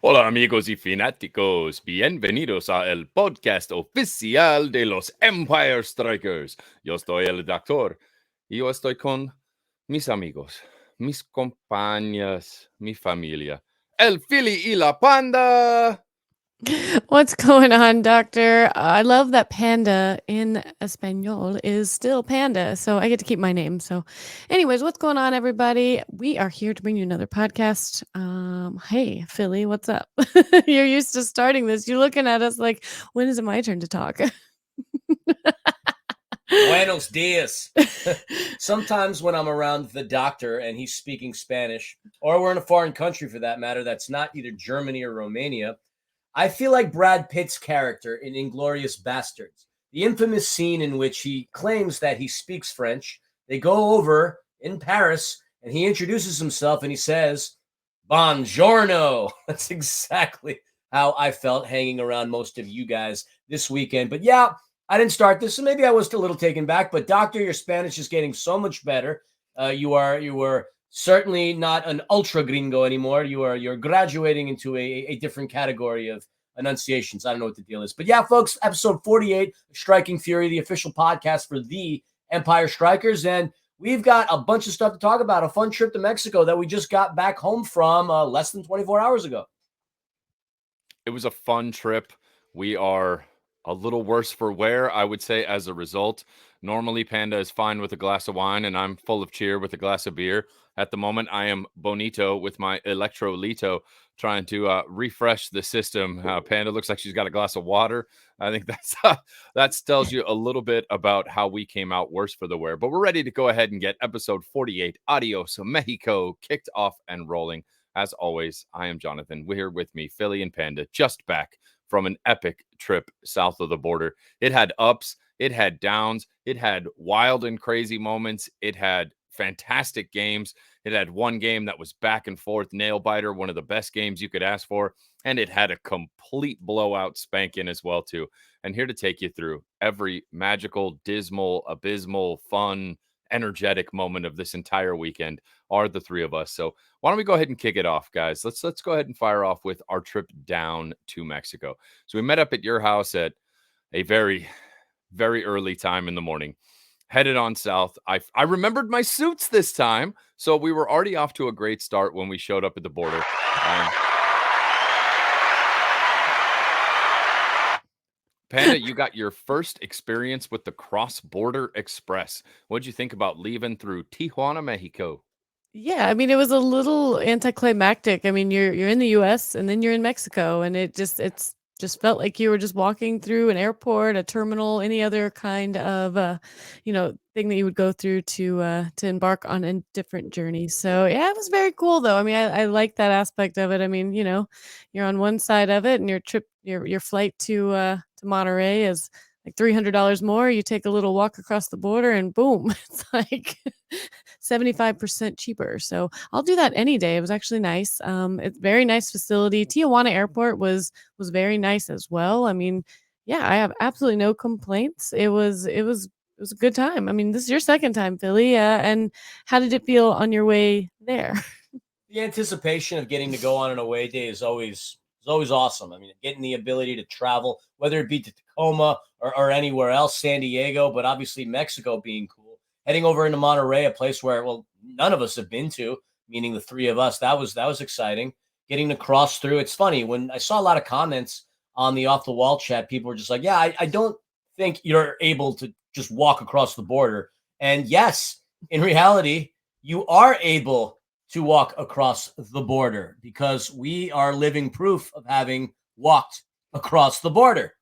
Hola amigos y fanáticos, bienvenidos a el podcast oficial de los Empire Strikers. Yo estoy el doctor y yo estoy con mis amigos, mis compañías, mi familia, el Philly y la Panda. What's going on, Doctor? I love that panda in Espanol is still panda, so I get to keep my name. So, anyways, what's going on, everybody? We are here to bring you another podcast. Hey, Philly, what's up? You're used to starting this. You're looking at us like, when is it my turn to talk? Buenos dias. Sometimes when I'm around the doctor and he's speaking Spanish, or we're in a foreign country for that matter, that's not either Germany or Romania, I feel like Brad Pitt's character in Inglorious Bastards, the infamous scene in which he claims that he speaks French. They go over in Paris and he introduces himself and he says, Buongiorno. That's exactly how I felt hanging around most of you guys this weekend. But yeah, I didn't start this, so maybe I was a little taken back. But Doctor, your Spanish is getting so much better. You were certainly not an ultra gringo anymore. You're graduating into a different category of enunciations. I don't know what the deal is, but yeah, folks, episode 48, Striking Fury, the official podcast for the Empire Strikers, and we've got a bunch of stuff to talk about. A fun trip to Mexico that we just got back home from less than 24 hours ago. It was a fun trip. We are a little worse for wear, I would say, as a result. Normally, Panda is fine with a glass of wine, and I'm full of cheer with a glass of beer. At the moment, I am bonito with my electrolito, trying to refresh the system. Panda looks like she's got a glass of water. I think that tells you a little bit about how we came out worse for the wear. But we're ready to go ahead and get episode 48, Adios, Mexico, kicked off and rolling. As always, I am Jonathan. We're here with me, Philly and Panda, just back from an epic trip south of the border. It had ups, it had downs, it had wild and crazy moments, it had fantastic games. It had one game that was back and forth, nail biter, one of the best games you could ask for, and it had a complete blowout spanking as well too. And here to take you through every magical, dismal, abysmal, fun, energetic moment of this entire weekend are the three of us. So why don't we go ahead and kick it off, guys? Let's go ahead and fire off with our trip down to Mexico. So we met up at your house at a very, very early time in the morning. Headed on south. I remembered my suits this time, so we were already off to a great start when we showed up at the border. Panda, you got your first experience with the cross-border express. What'd you think about leaving through Tijuana, Mexico? Yeah, I mean, it was a little anticlimactic. I mean, you're in the US and then you're in Mexico, and it's just felt like you were just walking through an airport, a terminal, any other kind of thing that you would go through to embark on a different journey. So yeah, it was very cool though. I mean, I like that aspect of it. I mean, you're on one side of it, and your flight to Monterrey is like $300 more. You take a little walk across the border, and boom, it's like 75% cheaper. So I'll do that any day. It was actually nice. It's very nice facility. Tijuana Airport was very nice as well. I mean, yeah, I have absolutely no complaints. It was a good time. I mean, this is your second time, Philly. And how did it feel on your way there? The anticipation of getting to go on an away day is always awesome. I mean, getting the ability to travel, whether it be to Tacoma or anywhere else, San Diego, but obviously Mexico being cool. Heading over into Monterrey, a place where none of us have been to, meaning the three of us. That was exciting. Getting to cross through. It's funny when I saw a lot of comments on the off the wall chat. People were just like, "Yeah, I don't think you're able to just walk across the border." And yes, in reality, you are able to walk across the border because we are living proof of having walked across the border.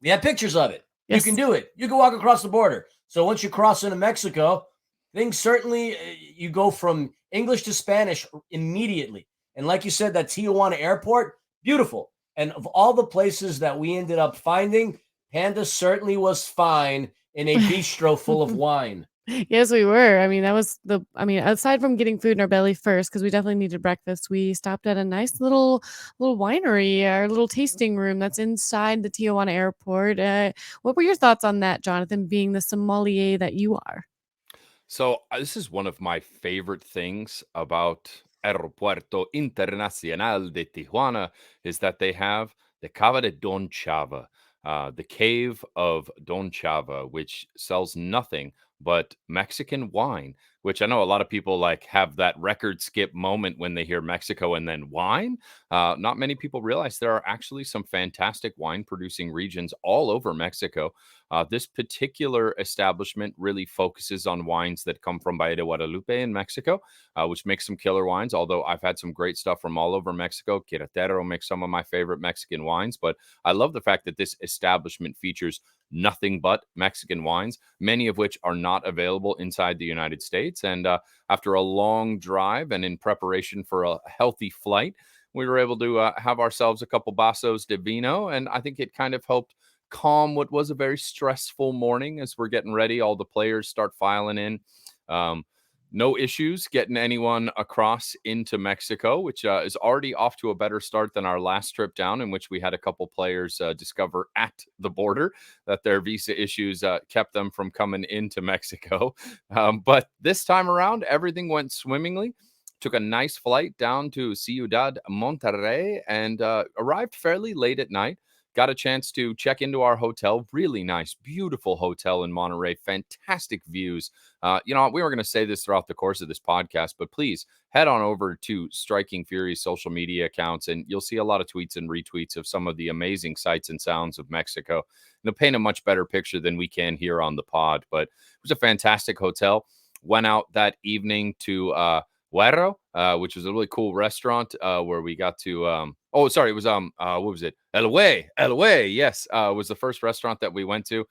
We have pictures of it. You can Yes. do it. You can walk across the border. So once you cross into Mexico, things certainly you go from English to Spanish immediately. And like you said, that Tijuana airport, beautiful. And of all the places that we ended up finding, Panda certainly was fine in a bistro full of wine. Yes, we were. I mean, aside from getting food in our belly first, because we definitely needed breakfast, we stopped at a nice little winery, our little tasting room that's inside the Tijuana airport. What were your thoughts on that, Jonathan, being the sommelier that you are? So this is one of my favorite things about Aeropuerto Internacional de Tijuana is that they have the Cava de Don Chava, the cave of Don Chava, which sells nothing but Mexican wine, which I know a lot of people like have that record skip moment when they hear Mexico and then wine. Not many people realize there are actually some fantastic wine producing regions all over Mexico. This particular establishment really focuses on wines that come from Valle de Guadalupe in Mexico, which makes some killer wines. Although I've had some great stuff from all over Mexico. Querétaro makes some of my favorite Mexican wines, but I love the fact that this establishment features nothing but Mexican wines, many of which are not available inside the United States. And after a long drive and in preparation for a healthy flight, we were able to have ourselves a couple vasos de vino. And I think it kind of helped calm what was a very stressful morning as we're getting ready. All the players start filing in. Um, no issues getting anyone across into Mexico, which is already off to a better start than our last trip down, in which we had a couple players discover at the border that their visa issues kept them from coming into Mexico. But this time around, everything went swimmingly. Took a nice flight down to Ciudad Monterrey and arrived fairly late at night. Got a chance to check into our hotel. Really nice, beautiful hotel in Monterrey. Fantastic views. We were going to say this throughout the course of this podcast, but please head on over to Striking Fury's social media accounts, and you'll see a lot of tweets and retweets of some of the amazing sights and sounds of Mexico. It'll paint a much better picture than we can here on the pod, but it was a fantastic hotel. Went out that evening to Guerrero, which was a really cool restaurant where we got to it was what was it? El Way. Yes, was the first restaurant that we went to,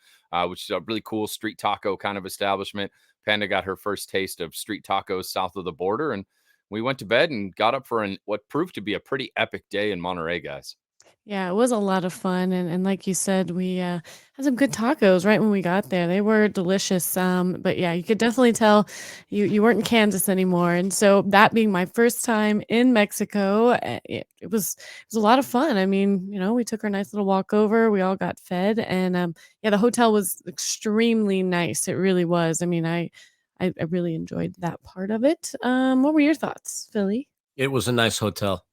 which is a really cool street taco kind of establishment. Panda got her first taste of street tacos south of the border, and we went to bed and got up for what proved to be a pretty epic day in Monterrey, guys. Yeah, it was a lot of fun, and like you said, we, had some good tacos right when we got there. They were delicious, but yeah, you could definitely tell you weren't in Kansas anymore, and so that being my first time in Mexico, it was a lot of fun. I mean, we took our nice little walk over, we all got fed, and, yeah, the hotel was extremely nice, it really was. I mean, I really enjoyed that part of it. What were your thoughts, Philly? It was a nice hotel.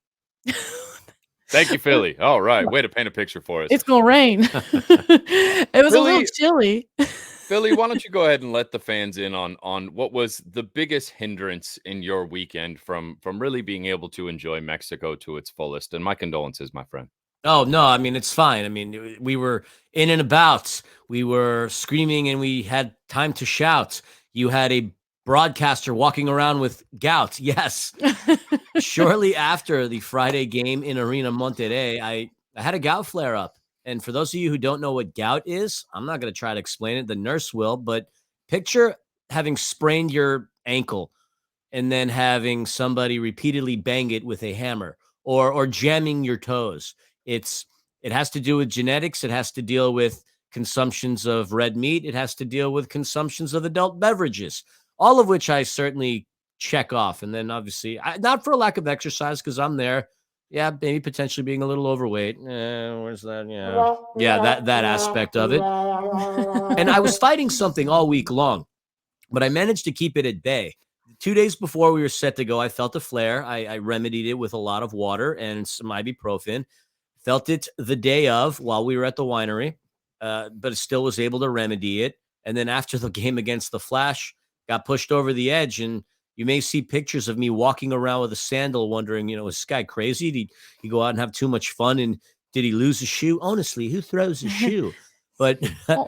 Thank you, Philly. All right, way to paint a picture for us. It's gonna rain. It was a little Philly, chilly. Philly, why don't you go ahead and let the fans in on what was the biggest hindrance in your weekend from really being able to enjoy Mexico to its fullest? And my condolences, my friend. Oh, no, I mean, it's fine. I mean, we were in and about. We were screaming and we had time to shout. You had a broadcaster walking around with gout. Yes. Shortly after the Friday game in Arena Monterrey, I had a gout flare up. And for those of you who don't know what gout is, I'm not going to try to explain it. The nurse will, but picture having sprained your ankle and then having somebody repeatedly bang it with a hammer or jamming your toes. It has to do with genetics. It has to deal with consumptions of red meat. It has to deal with consumptions of adult beverages, all of which I certainly check off. And then obviously, not for a lack of exercise, because I'm there. Yeah, maybe potentially being a little overweight. Where's that? Yeah, that aspect of it. And I was fighting something all week long, but I managed to keep it at bay. 2 days before we were set to go, I felt a flare. I remedied it with a lot of water and some ibuprofen. Felt it the day of while we were at the winery, but still was able to remedy it. And then after the game against the Flash, got pushed over the edge. And you may see pictures of me walking around with a sandal wondering, is this guy crazy? Did he go out and have too much fun? And did he lose a shoe? Honestly, who throws a shoe? But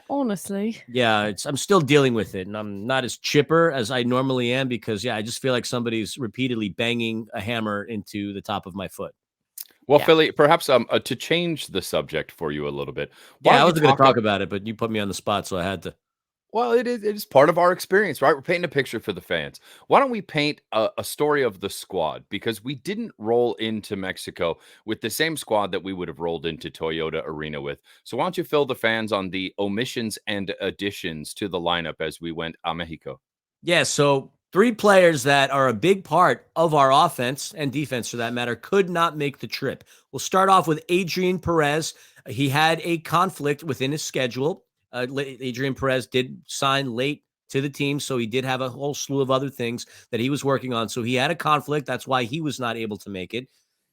Honestly. yeah, I'm still dealing with it. And I'm not as chipper as I normally am because, yeah, I just feel like somebody's repeatedly banging a hammer into the top of my foot. Well, Yeah. Philly, perhaps to change the subject for you a little bit. Why Yeah, I don't you wasn't going to talk ab- about it, but you put me on the spot, so I had to. Well, it is part of our experience, right? We're painting a picture for the fans. Why don't we paint a story of the squad? Because we didn't roll into Mexico with the same squad that we would have rolled into Toyota Arena with. So why don't you fill the fans on the omissions and additions to the lineup as we went a Mexico? Yeah, so 3 players that are a big part of our offense and defense, for that matter, could not make the trip. We'll start off with Adrian Perez. He had a conflict within his schedule. Adrian Perez did sign late to the team. So he did have a whole slew of other things that he was working on. So he had a conflict. That's why he was not able to make it.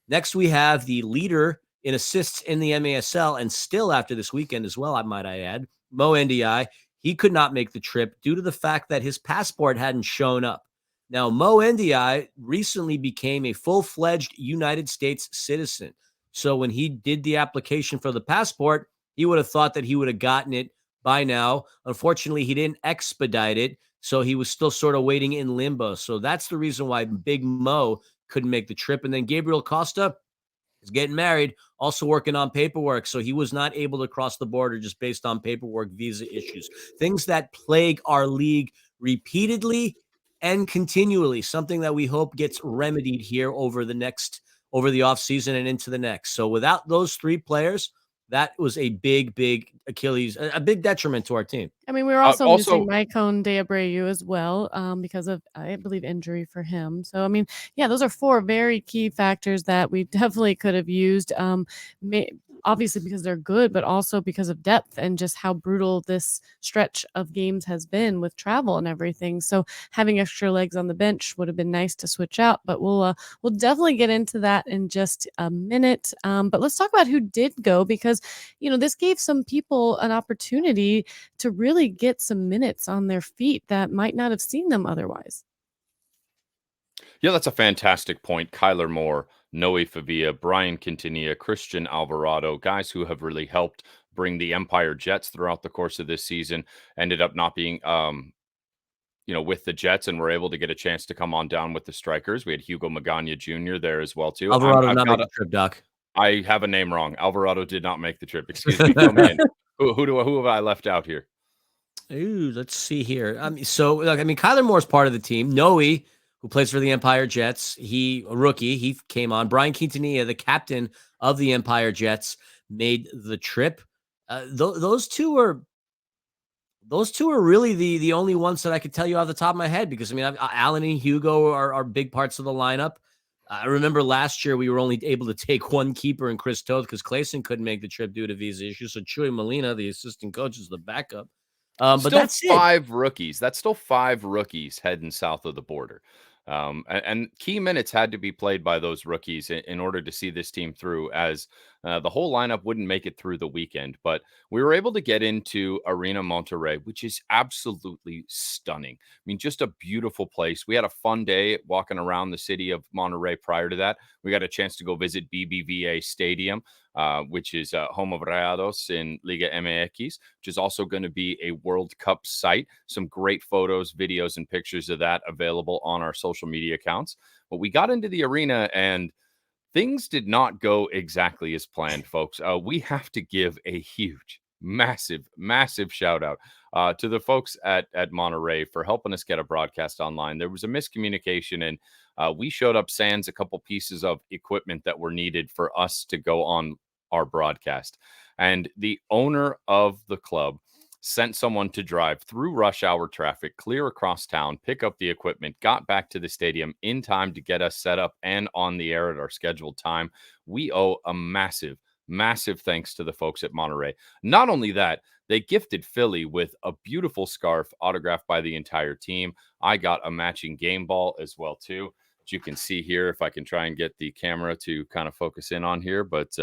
Next, we have the leader in assists in the MASL, and still after this weekend as well, I add, Mo NDI. He could not make the trip due to the fact that his passport hadn't shown up. Now, Mo NDI recently became a full-fledged United States citizen. So when he did the application for the passport, he would have thought that he would have gotten it by now. Unfortunately, he didn't expedite it, so he was still sort of waiting in limbo. So that's the reason why Big Mo couldn't make the trip. And then Gabriel Costa is getting married, also working on paperwork. So he was not able to cross the border just based on paperwork, visa issues, things that plague our league repeatedly and continually, something that we hope gets remedied here over the offseason and into the next. So without those three players, that was a big Achilles, a big detriment to our team. I mean, we were also missing Maicon de Abreu as well, because of, I believe, injury for him. So, I mean, yeah, those are four very key factors that we definitely could have used. Obviously because they're good, but also because of depth and just how brutal this stretch of games has been with travel and everything. So having extra legs on the bench would have been nice to switch out, but we'll definitely get into that in just a minute. But let's talk about who did go, because, this gave some people an opportunity to really get some minutes on their feet that might not have seen them otherwise. Yeah, that's a fantastic point. Kyler Moore, Noe Favia, Brian Quintanilla, Christian Alvarado, guys who have really helped bring the Empire Jets throughout the course of this season, ended up not being, with the Jets, and were able to get a chance to come on down with the Strikers. We had Hugo Magana Jr. there as well, too. Alvarado not make the trip, Doc. I have a name wrong. Alvarado did not make the trip. Excuse me. Fill me in. Who have I left out here? Ooh, let's see here. Kyler Moore's part of the team. Noe, who plays for the Empire Jets, a rookie, he came on. Brian Quintanilla, the captain of the Empire Jets, made the trip. Those two are really the only ones that I could tell you off the top of my head, because Alan and Hugo are big parts of the lineup. I remember last year we were only able to take one keeper in Chris Toth because Clayson couldn't make the trip due to visa issues. So Chuy Molina, the assistant coach, is the backup. But still that's five rookies. That's still five rookies heading south of the border. And key minutes had to be played by those rookies in order to see this team through, as the whole lineup wouldn't make it through the weekend. But we were able to get into Arena Monterrey, which is absolutely stunning. I mean, just a beautiful place. We had a fun day walking around the city of Monterrey prior to that. We got a chance to go visit BBVA Stadium, which is home of Rayados in Liga MX, which is also going to be a World Cup site. Some great photos, videos, and pictures of that available on our social media accounts. But we got into the arena and things did not go exactly as planned, folks. We have to give a huge, massive shout out to the folks at Monterrey for helping us get a broadcast online. There was a miscommunication, and we showed up sans a couple pieces of equipment that were needed for us to go on our broadcast. And the owner of the club sent someone to drive through rush hour traffic, clear across town, pick up the equipment, got back to the stadium in time to get us set up and on the air at our scheduled time. We owe a massive thanks to the folks at Monterrey. Not only that, they gifted Philly with a beautiful scarf autographed by the entire team. I got a matching game ball as well, too. As you can see here, if I can try and get the camera to kind of focus in on here, but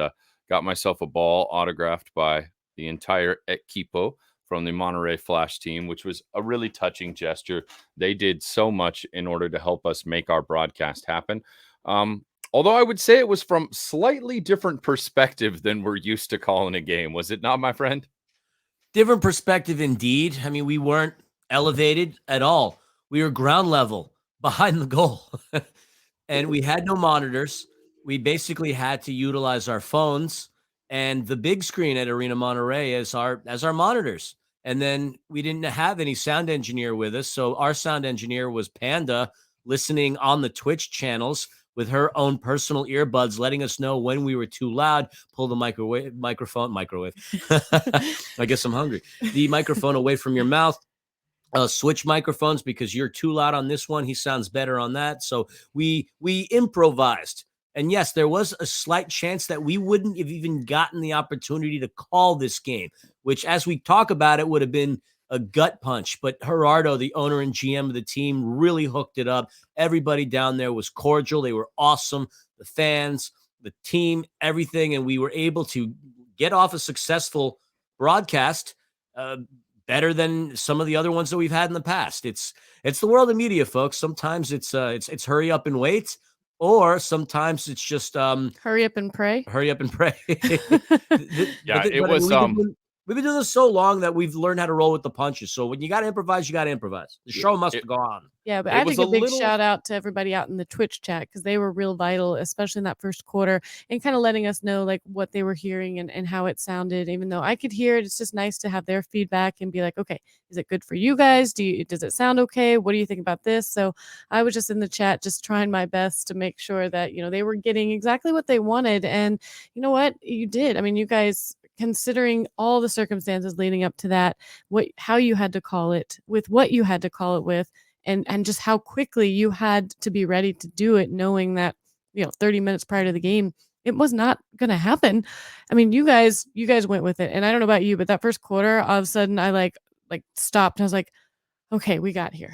got myself a ball autographed by the entire equipo from the Monterrey Flash team, which was a really touching gesture. They did so much in order to help us make our broadcast happen. Although I would say it was from slightly different perspective than we're used to calling a game. Was it not, my friend? Different perspective indeed. I mean, we weren't elevated at all. We were ground level behind the goal. And we had no monitors. We basically had to utilize our phones and the big screen at Arena Monterrey as our monitors. And then we didn't have any sound engineer with us. So our sound engineer was Panda, listening on the Twitch channels with her own personal earbuds, letting us know when we were too loud. Pull the microphone. I guess I'm hungry. The microphone away from your mouth. Switch microphones because you're too loud on this one. He sounds better on that. So we improvised. And yes, there was a slight chance that we wouldn't have even gotten the opportunity to call this game, which, as we talk about it, would have been a gut punch. But Gerardo, the owner and GM of the team, really hooked it up. Everybody down there was cordial. They were awesome. The fans, the team, everything. And we were able to get off a successful broadcast better than some of the other ones that we've had in the past. It's the world of media, folks. Sometimes it's hurry up and wait, or sometimes it's just hurry up and pray. Hurry up and pray. Yeah, it was We've been doing this so long that we've learned how to roll with the punches. So when you got to improvise, you got to improvise. The show must go on. Yeah, but I think a big shout out to everybody out in the Twitch chat, because they were real vital, especially in that first quarter, and kind of letting us know like what they were hearing and how it sounded. Even though I could hear it, it's just nice to have their feedback and be like, okay, is it good for you guys? Does it sound okay? What do you think about this? So I was just in the chat, just trying my best to make sure that they were getting exactly what they wanted, and you know what, you did. I mean, you guys, considering all the circumstances leading up to that, how you had to call it, with what you had to call it with, and just how quickly you had to be ready to do it, knowing that 30 minutes prior to the game it was not going to happen. I mean, you guys went with it, and I don't know about you, but that first quarter, all of a sudden I like stopped, and I was like, okay, we got here.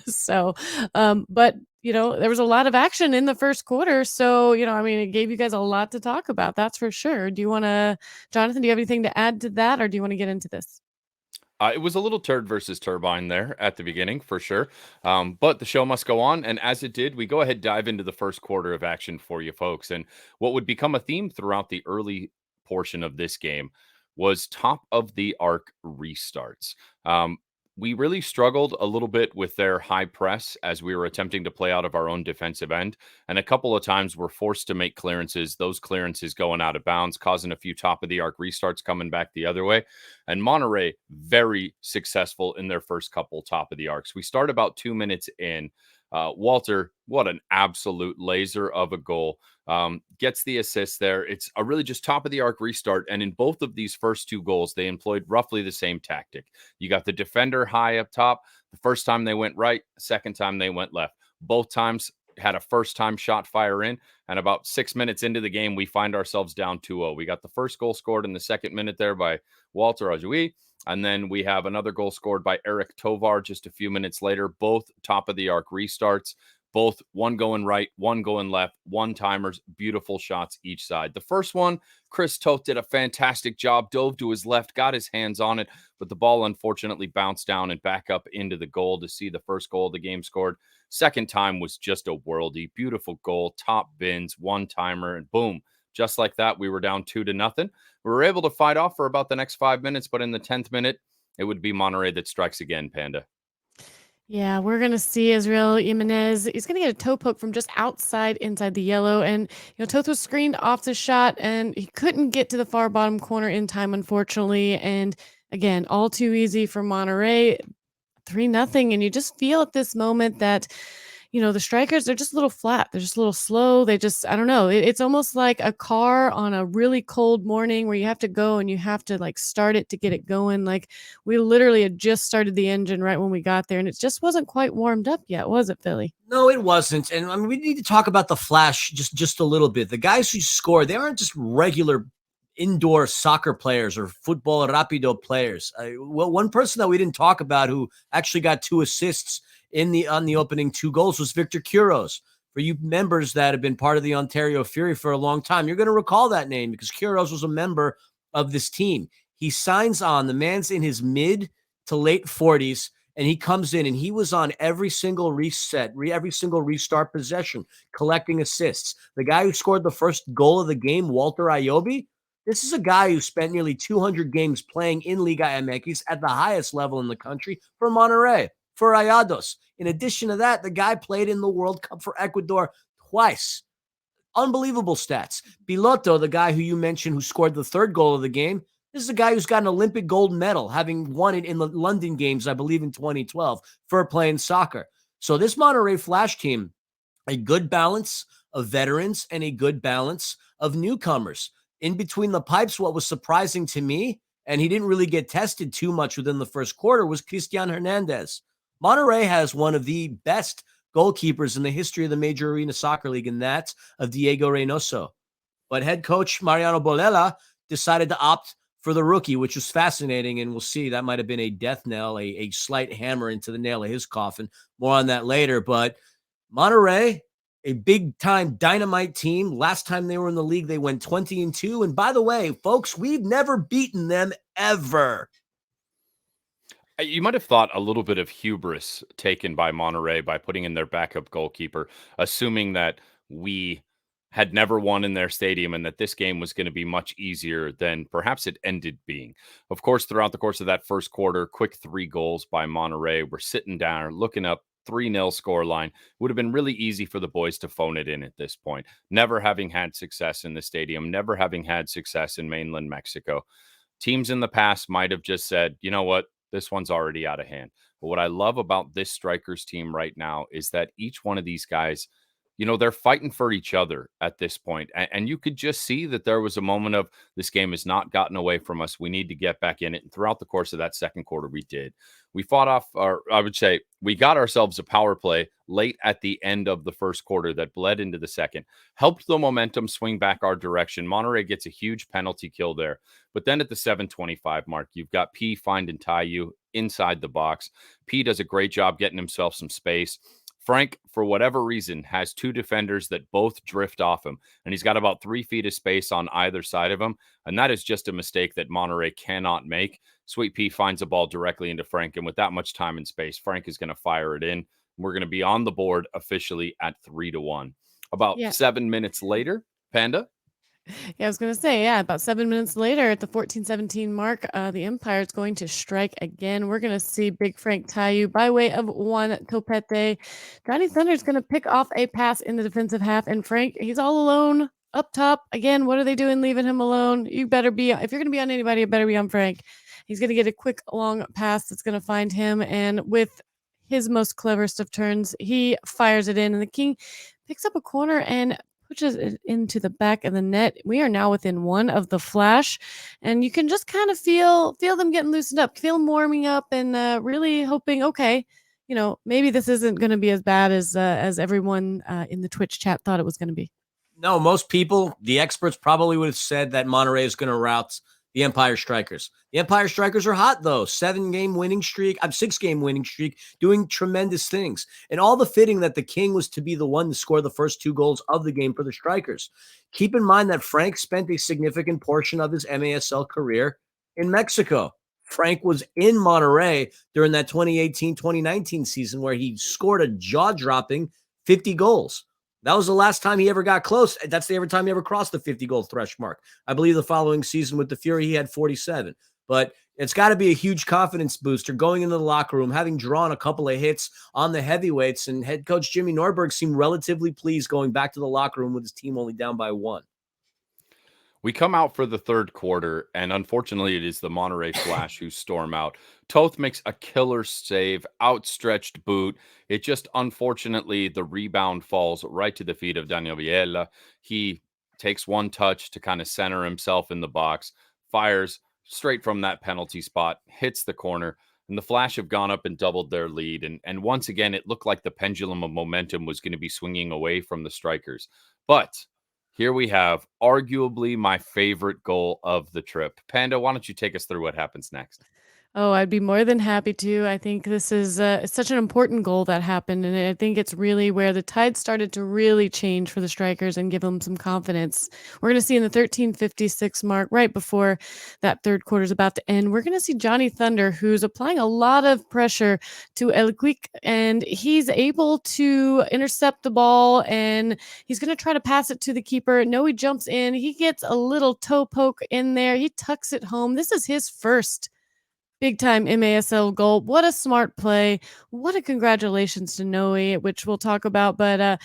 So but there was a lot of action in the first quarter, so I mean, it gave you guys a lot to talk about, that's for sure. Jonathan, do you have anything to add to that, or do you want to get into this? It was a little turd versus turbine there at the beginning, for sure. But the show must go on. And as it did, we go ahead, dive into the first quarter of action for you folks. And what would become a theme throughout the early portion of this game was top of the arc restarts. We really struggled a little bit with their high press as we were attempting to play out of our own defensive end. And a couple of times we're forced to make clearances, those clearances going out of bounds, causing a few top of the arc restarts coming back the other way. And Monterrey, very successful in their first couple top of the arcs. We start about 2 minutes in. Walter, what an absolute laser of a goal. Gets the assist there. It's a really just top of the arc restart. And in both of these first two goals, they employed roughly the same tactic. You got the defender high up top. The first time they went right, the second time they went left. Both times had a first time shot fire in. And about 6 minutes into the game, we find ourselves down 2-0. We got the first goal scored in the second minute there by Walter Ajoui. And then we have another goal scored by Eric Tovar just a few minutes later, both top of the arc restarts, both one going right, one going left, one timers, beautiful shots each side. The first one, Chris Toth did a fantastic job, dove to his left, got his hands on it, but the ball unfortunately bounced down and back up into the goal to see the first goal of the game scored. Second time was just a worldie, beautiful goal, top bins, one timer, and boom. Just like that, we were down 2-0. We were able to fight off for about the next 5 minutes, but in the 10th minute, it would be Monterrey that strikes again, Panda. Yeah, we're going to see Israel Jimenez. He's going to get a toe poke from just inside the yellow. And, Toth was screened off the shot, and he couldn't get to the far bottom corner in time, unfortunately. And again, all too easy for Monterrey, 3-0. And you just feel at this moment that the strikers, they're just a little flat. They're just a little slow. I don't know. It's almost like a car on a really cold morning where you have to go and you have to start it to get it going. Like, we literally had just started the engine right when we got there, and it just wasn't quite warmed up yet, was it, Philly? No, it wasn't. And I mean, we need to talk about the flash just a little bit. The guys who scored, they aren't just regular indoor soccer players or football rapido players. Well, one person that we didn't talk about who actually got 2 assists on the opening 2 goals was Victor Quiros. For you members that have been part of the Ontario Fury for a long time, you're going to recall that name because Quiros was a member of this team. He signs on. The man's in his mid to late 40s, and he comes in, and he was on every single reset, every single restart possession, collecting assists. The guy who scored the first goal of the game, Walter Ayobi, this is a guy who spent nearly 200 games playing in Liga MX at the highest level in the country for Monterrey, for Adios. In addition to that, the guy played in the World Cup for Ecuador twice. Unbelievable stats. Piloto, the guy who you mentioned who scored the third goal of the game, this is a guy who's got an Olympic gold medal, having won it in the London Games, I believe, in 2012 for playing soccer. So this Monterrey Flash team, a good balance of veterans and a good balance of newcomers. In between the pipes, what was surprising to me, and he didn't really get tested too much within the first quarter, was Cristian Hernandez. Monterrey has one of the best goalkeepers in the history of the Major Arena Soccer League, and that's of Diego Reynoso. But head coach Mariano Bolela decided to opt for the rookie, which was fascinating. And we'll see, that might have been a death knell, a slight hammer into the nail of his coffin. More on that later. But Monterrey, a big time dynamite team. Last time they were in the league, they went 20-2. And by the way, folks, we've never beaten them ever. You might have thought a little bit of hubris taken by Monterrey by putting in their backup goalkeeper, assuming that we had never won in their stadium and that this game was going to be much easier than perhaps it ended being. Of course, throughout the course of that first quarter, quick 3 goals by Monterrey. We're sitting down, looking up 3-0 scoreline. Would have been really easy for the boys to phone it in at this point. Never having had success in the stadium, never having had success in mainland Mexico. Teams in the past might have just said, you know what, this one's already out of hand. But what I love about this Strikers team right now is that each one of these guys, they're fighting for each other at this point. And you could just see that there was a moment of this game has not gotten away from us. We need to get back in it. And throughout the course of that second quarter, we did. We fought off, or I would say, we got ourselves a power play late at the end of the first quarter that bled into the second, helped the momentum swing back our direction. Monterrey gets a huge penalty kill there. But then at the 7:25 mark, you've got P finding Tayu inside the box. P does a great job getting himself some space. Franck, for whatever reason, has 2 defenders that both drift off him, and he's got about 3 feet of space on either side of him, and that is just a mistake that Monterrey cannot make. Sweet Pea finds a ball directly into Franck, and with that much time and space, Franck is going to fire it in. We're going to be on the board officially at 3-1. About Yeah. 7 minutes later, Panda? Yeah, I was going to say, about 7 minutes later at the 14:17 mark, the Empire is going to strike again. We're going to see Big Frank Tayu by way of one topete. Johnny Thunder is going to pick off a pass in the defensive half, and Frank, he's all alone up top. Again, what are they doing leaving him alone? You better be, if you're going to be on anybody, it better be on Frank. He's going to get a quick long pass that's going to find him, and with his most cleverest of turns, he fires it in, and the King picks up a corner and pushes it into the back of the net. We are now within 1 of the Flash, and you can just kind of feel them getting loosened up, feel them warming up, and really hoping, okay, maybe this isn't going to be as bad as everyone in the Twitch chat thought it was going to be. No, most people, the experts probably would have said that Monterrey is going to rout the Empire Strikers. The Empire Strikers are hot, though. 6-game winning streak, doing tremendous things. And all the fitting that the King was to be the one to score the first 2 goals of the game for the Strikers. Keep in mind that Frank spent a significant portion of his MASL career in Mexico. Frank was in Monterrey during that 2018-2019 season where he scored a jaw-dropping 50 goals. That was the last time he ever got close. That's the every time he ever crossed the 50-goal thresh mark. I believe the following season with the Fury, he had 47. But it's got to be a huge confidence booster going into the locker room, having drawn a couple of hits on the heavyweights. And head coach Jimmy Norberg seemed relatively pleased going back to the locker room with his team only down by 1. We come out for the third quarter, and unfortunately, it is the Monterrey Flash who storm out. Toth makes a killer save, outstretched boot. It just, unfortunately, the rebound falls right to the feet of Daniel Viella. He takes one touch to kind of center himself in the box, fires straight from that penalty spot, hits the corner, and the Flash have gone up and doubled their lead. And once again, it looked like the pendulum of momentum was going to be swinging away from the Strikers. But here we have arguably my favorite goal of the trip. Panda, why don't you take us through what happens next? Oh, I'd be more than happy to. I think this is it's such an important goal that happened, and I think it's really where the tide started to really change for the Strikers and give them some confidence. We're going to see in the 13:56 mark, right before that third quarter is about to end, we're going to see Johnny Thunder, who's applying a lot of pressure to El Quick, and he's able to intercept the ball, and he's going to try to pass it to the keeper. No, he jumps in. He gets a little toe poke in there. He tucks it home. This is his first big time MASL goal. What a smart play. What a congratulations to Noe, which we'll talk about. But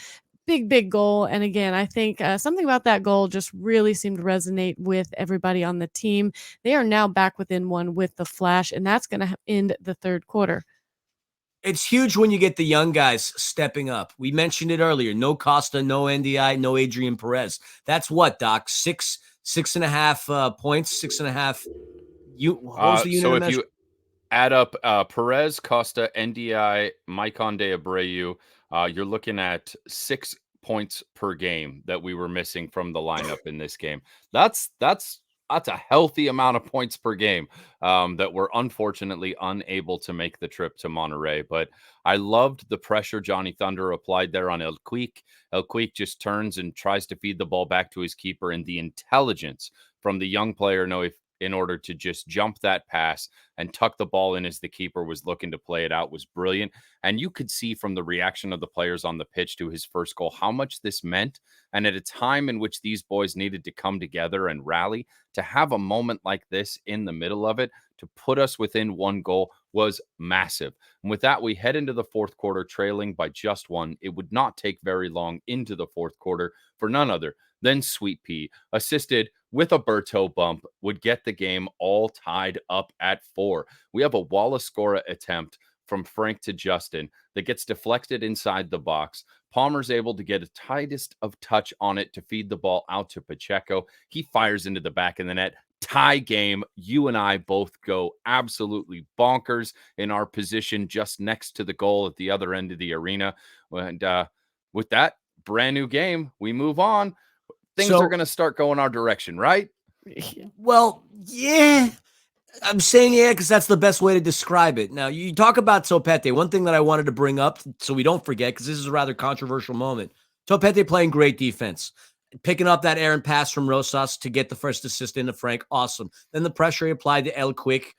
big goal. And again, I think something about that goal just really seemed to resonate with everybody on the team. They are now back within 1 with the Flash, and that's going to end the third quarter. It's huge when you get the young guys stepping up. We mentioned it earlier. No Costa, no NDI, no Adrian Perez. That's what, Doc? 6.5 points, 6.5. What was the unit So of if measure? you add up Perez, Costa, NDI, Maicon de Abreu, you're looking at 6 points per game that we were missing from the lineup in this game. That's that's a healthy amount of points per game that we're unfortunately unable to make the trip to Monterrey. But I loved the pressure Johnny Thunder applied there on El Quique. El Quique just turns and tries to feed the ball back to his keeper, and the intelligence from the young player, no, if in order to just jump that pass and tuck the ball in as the keeper was looking to play it out was brilliant. And you could see from the reaction of the players on the pitch to his first goal how much this meant. And at a time in which these boys needed to come together and rally, to have a moment like this in the middle of it to put us within one goal was massive. And with that, we head into the fourth quarter trailing by just one. It would not take very long into the fourth quarter for none other than Sweet Pea, assisted with a Berto bump, would get the game all tied up at 4. We have a Wallace Scora attempt from Franck to Justin that gets deflected inside the box. Palmer's able to get a tightest of touch on it to feed the ball out to Pacheco. He fires into the back of the net. Tie game. You and I both go absolutely bonkers in our position just next to the goal at the other end of the arena. And with that, brand new game. We move on. Things are going to start going our direction, right? Well, yeah. I'm saying yeah because that's the best way to describe it. Now, you talk about Topete. One thing that I wanted to bring up so we don't forget, because this is a rather controversial moment. Topete playing great defense. Picking up that errant pass from Rosas to get the first assist into Franck, awesome. Then the pressure he applied to El Quick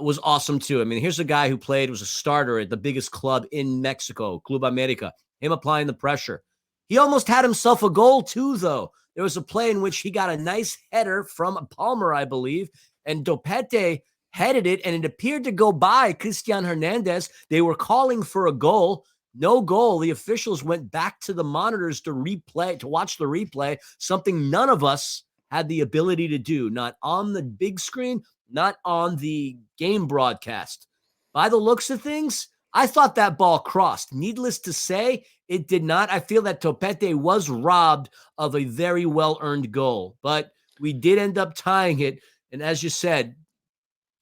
was awesome too. I mean, here's a guy who was a starter at the biggest club in Mexico, Club America. Him applying the pressure. He almost had himself a goal too, though. There was a play in which he got a nice header from Palmer, I believe, and Topete headed it, and it appeared to go by Christian Hernandez. They were calling for a goal. No goal. The officials went back to the monitors to watch the replay, something none of us had the ability to do, not on the big screen, not on the game broadcast. By the looks of things, I thought that ball crossed. Needless to say, it did not. I feel that Topete was robbed of a very well-earned goal, but we did end up tying it. And as you said,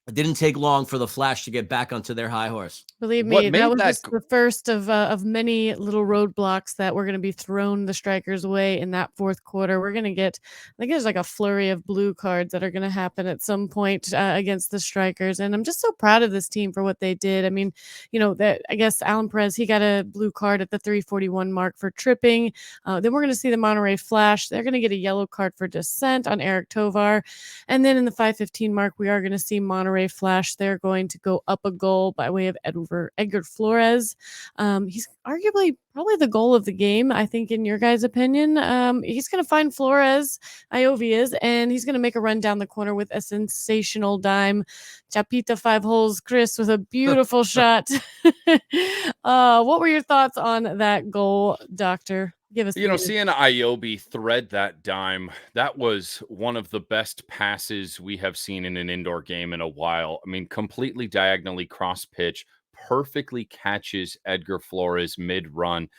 it didn't take long for the Flash to get back onto their high horse. Believe What me, that made was that just the first of many little roadblocks that were going to be thrown the Strikers' way in that fourth quarter. We're going to get, I think there's like a flurry of blue cards that are going to happen at some point against the Strikers, and I'm just so proud of this team for what they did. I mean, that I guess Alan Perez, he got a blue card at the 3:41 mark for tripping. Then we're going to see the Monterrey Flash. They're going to get a yellow card for dissent on Eric Tovar, and then in the 5:15 mark, we are going to see Monterrey Flash. They're going to go up a goal by way of Edgar Flores. He's arguably probably the goal of the game, I think, in your guys' opinion. He's going to find Flores, Iovi is, and he's going to make a run down the corner with a sensational dime. Chapita 5 holes, Chris, with a beautiful shot. What were your thoughts on that goal, Doctor? Give us Seeing Iobi thread that dime, that was one of the best passes we have seen in an indoor game in a while. I mean, completely diagonally cross pitch, perfectly catches Edgar Flores mid-run.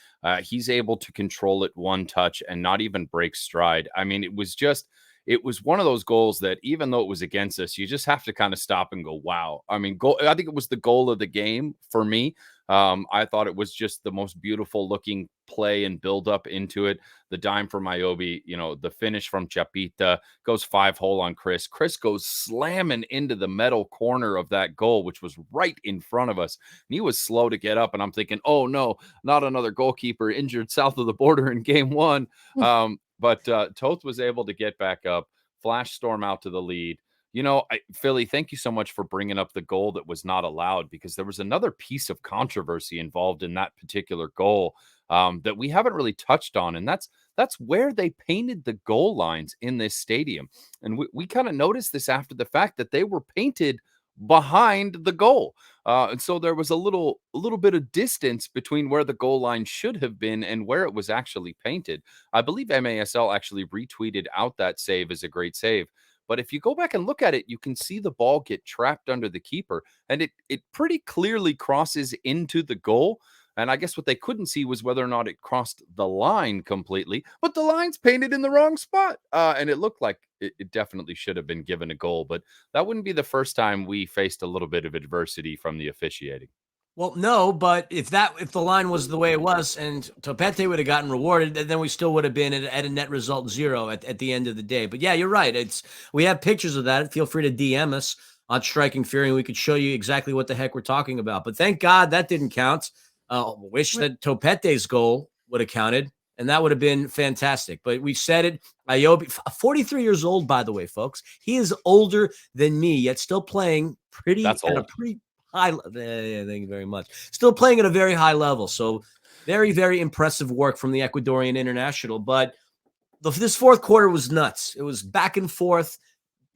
He's able to control it one touch and not even break stride. I mean, it was one of those goals that even though it was against us, you just have to kind of stop and go, wow. I mean, I think it was the goal of the game for me. I thought it was just the most beautiful looking play and build up into it. The dime from Iobi, the finish from Chapita goes 5-hole on Chris. Chris goes slamming into the metal corner of that goal, which was right in front of us. And he was slow to get up. And I'm thinking, oh no, not another goalkeeper injured south of the border in game one. But Toth was able to get back up, flash storm out to the lead. Philly, thank you so much for bringing up the goal that was not allowed, because there was another piece of controversy involved in that particular goal that we haven't really touched on. And that's where they painted the goal lines in this stadium. And we kind of noticed this after the fact, that they were painted behind the goal. And so there was a little bit of distance between where the goal line should have been and where it was actually painted. I believe MASL actually retweeted out that save as a great save. But if you go back and look at it, you can see the ball get trapped under the keeper, and it pretty clearly crosses into the goal. And I guess what they couldn't see was whether or not it crossed the line completely, but the line's painted in the wrong spot. And it looked like it definitely should have been given a goal, but that wouldn't be the first time we faced a little bit of adversity from the officiating. Well, no, but if the line was the way it was and Topete would have gotten rewarded, then we still would have been at a net result 0 at the end of the day. But yeah, you're right. We have pictures of that. Feel free to DM us on Striking Fury, and we could show you exactly what the heck we're talking about. But thank God that didn't count. Wish that Topete's goal would have counted, and that would have been fantastic. But we said it. Ayobi, 43 years old, by the way, folks. He is older than me, yet still playing That's at a old. pretty high. Yeah, thank you very much. Still playing at a very high level. So very, very impressive work from the Ecuadorian international. But this fourth quarter was nuts. It was back and forth.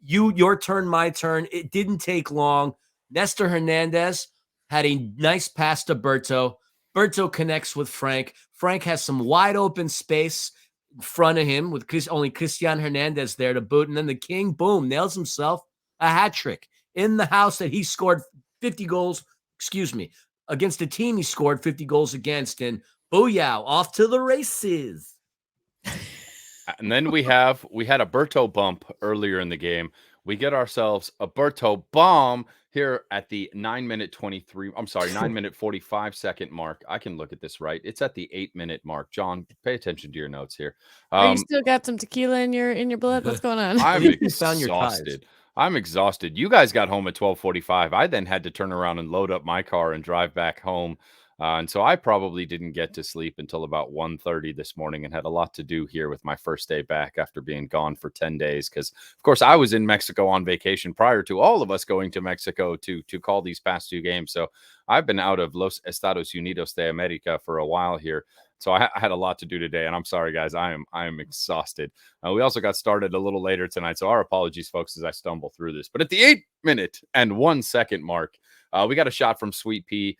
Your turn, my turn. It didn't take long. Nestor Hernandez had a nice pass to Berto. Berto connects with Franck. Franck has some wide open space in front of him with only Christian Hernandez there to boot. And then the King, boom, nails himself a hat trick in the house that he scored 50 goals, against a team he scored 50 goals against. And booyah, off to the races. And then we had a Berto bump earlier in the game. We get ourselves a Berto bomb here at the 9-minute 45-second mark. I can look at this right. It's at the 8-minute mark. John, pay attention to your notes here. You still got some tequila in your blood? What's going on? I'm You found your ties. exhausted. I'm exhausted. You guys got home at 12:45. I then had to turn around and load up my car and drive back home. And so I probably didn't get to sleep until about 1:30 this morning and had a lot to do here with my first day back after being gone for 10 days. Because, of course, I was in Mexico on vacation prior to all of us going to Mexico to call these past 2 games. So I've been out of Los Estados Unidos de America for a while here. So I had a lot to do today, and I'm sorry, guys. I am exhausted. We also got started a little later tonight, so our apologies, folks, as I stumble through this. But at the 8-minute and 1-second mark, we got a shot from Sweet Pea.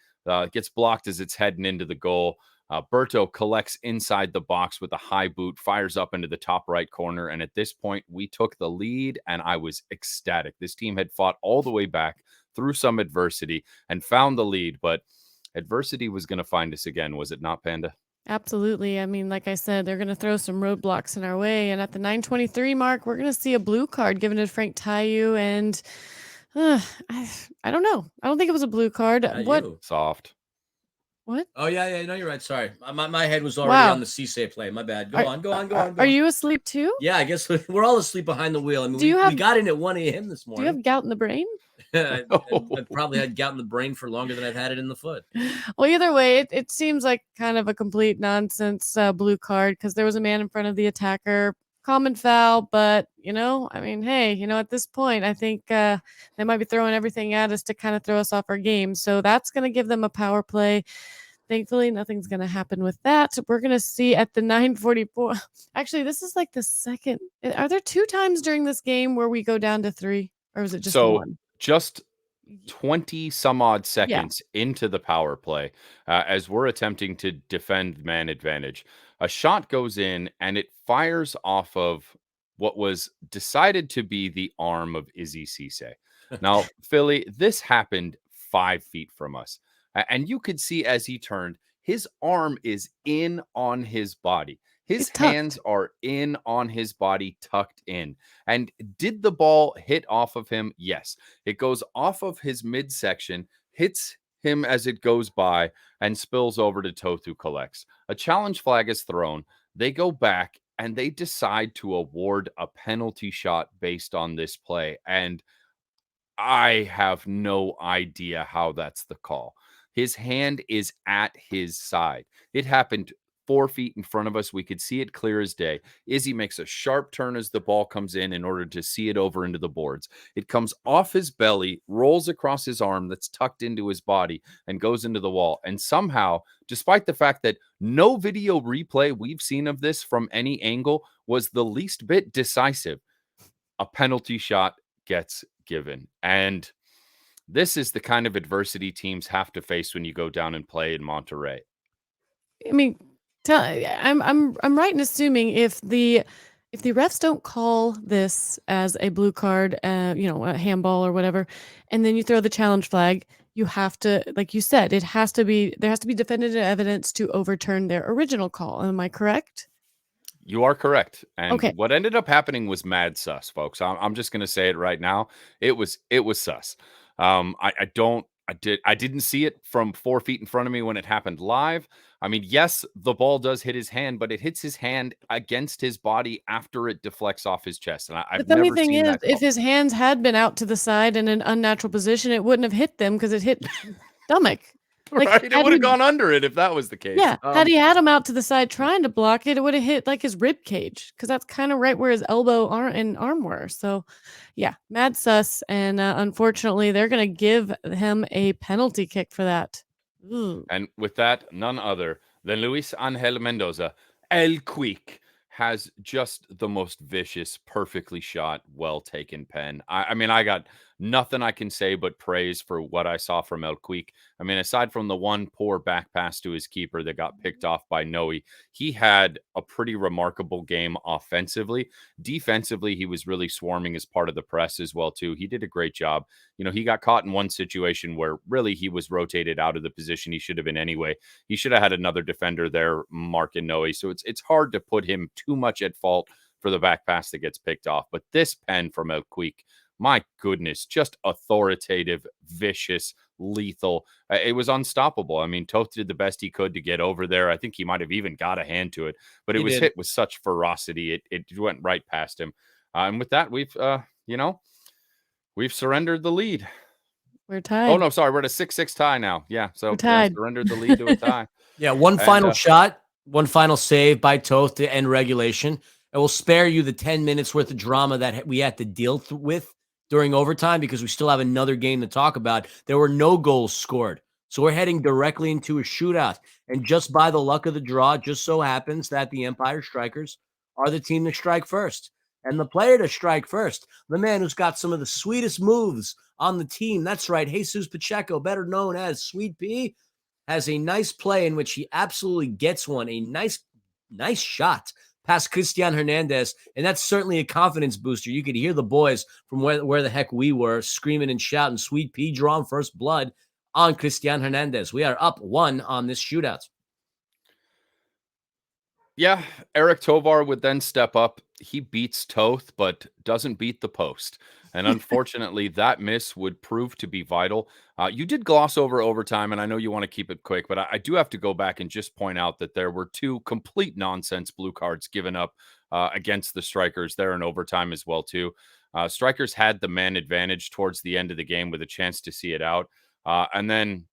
Gets blocked as it's heading into the goal. Berto collects inside the box with a high boot, fires up into the top right corner, and at this point, we took the lead, and I was ecstatic. This team had fought all the way back through some adversity and found the lead, but adversity was going to find us again, was it not, Panda? Absolutely. I mean, like I said, they're going to throw some roadblocks in our way. And at the 9:23 mark, we're going to see a blue card given to Franck Tayu. And I don't know. I don't think it was a blue card. What? Soft. What? Oh, yeah. No, you're right. Sorry. My head was already on the Cisse play. My bad. Go on. Are you asleep too? Yeah, I guess we're all asleep behind the wheel. I mean, we got in at 1 a.m. this morning. Do you have gout in the brain? I probably had gout in the brain for longer than I've had it in the foot. Well, either way, it seems like kind of a complete nonsense blue card because there was a man in front of the attacker. Common foul, but I mean, hey, at this point, I think they might be throwing everything at us to kind of throw us off our game. So that's going to give them a power play. Thankfully, nothing's going to happen with that. We're going to see at the 9:44. Actually, this is like the second. Are there 2 times during this game where we go down to 3, or is it just one? Just 20 some odd seconds into the power play, as we're attempting to defend man advantage, a shot goes in and it fires off of what was decided to be the arm of Izzy Cisse. Now, Philly, this happened 5 feet from us. And you could see as he turned, his arm is in on his body. His hands are in on his body, tucked in. And did the ball hit off of him? Yes. It goes off of his midsection, hits him as it goes by, and spills over to Tothu collects. A challenge flag is thrown. They go back, and they decide to award a penalty shot based on this play. And I have no idea how that's the call. His hand is at his side. It happened 4 feet in front of us. We could see it clear as day. Izzy makes a sharp turn as the ball comes in order to see it over into the boards. It comes off his belly, rolls across his arm that's tucked into his body, and goes into the wall. And somehow, despite the fact that no video replay we've seen of this from any angle was the least bit decisive, a penalty shot gets given. And this is the kind of adversity teams have to face when you go down and play in Monterrey. I mean, I'm right in assuming if the refs don't call this as a blue card, a handball or whatever, and then you throw the challenge flag, you have to, like you said, there has to be definitive evidence to overturn their original call. Am I correct? You are correct. And Okay. what ended up happening was mad sus, folks. I'm just going to say it right now. It was sus. I don't I didn't see it from 4 feet in front of me when it happened live. I mean, yes, the ball does hit his hand, but it hits his hand against his body after it deflects off his chest, and The I've funny never thing seen is, that if call. his hands had been out to the side in an unnatural position, it wouldn't have hit them because it hit stomach. Like, Right? It had would have he gone under it if that was the case. yeah, had he had him out to the side trying to block it, it would have hit, like, his rib cage because that's kinda right where his elbow, arm were, so, yeah, mad sus, and, unfortunately, they're gonna give him a penalty kick for that. Ooh. And with that, none other than Luis Angel Mendoza, El Quick, has just the most vicious, perfectly shot, well taken pen. I mean, I got nothing I can say but praise for what I saw from El Quick. I mean, aside from the one poor back pass to his keeper that got picked off by Noe, he had a pretty remarkable game offensively. Defensively, he was really swarming as part of the press as well, too. He did a great job. You know, he got caught in one situation where really he was rotated out of the position he should have been anyway. He should have had another defender there, Mark and Noe. So it's hard to put him too much at fault for the back pass that gets picked off. But this pen from El Quick, my goodness, just authoritative, vicious, lethal. It was unstoppable. I mean, Toth did the best he could to get over there. I think he might have even got a hand to it, but it He was did. hit with such ferocity. It went right past him. And with that, we've surrendered the lead. We're Oh, tied. no, sorry, we're at a 6-6 tie now. Yeah, We're so, yeah, tied. surrendered the lead to a tie. Yeah, one And, final shot, one final save by Toth to end regulation. And we'll spare you the 10 minutes worth of drama that we had to deal with during overtime because we still have another game to talk about. There were no goals scored. So we're heading directly into a shootout. And just by the luck of the draw, it just so happens that the Empire Strikers are the team to strike first. And the player to strike first, the man who's got some of the sweetest moves on the team. That's right, Jesus Pacheco, better known as Sweet Pea, has a nice play in which he absolutely gets one, a nice shot past Christian Hernandez, and that's certainly a confidence booster. You could hear the boys from where the heck we were screaming and shouting, Sweet Pea drawing first blood on Christian Hernandez. We are up 1 on this shootout. yeah, Eric Tovar would then step up. He beats Toth, but doesn't beat the post. And unfortunately, that miss would prove to be vital. You did gloss over overtime, and I know you want to keep it quick, but I do have to go back and just point out that there were 2 complete nonsense blue cards given up against the Strikers there in overtime as well, too. Strikers had the man advantage towards the end of the game with a chance to see it out. And then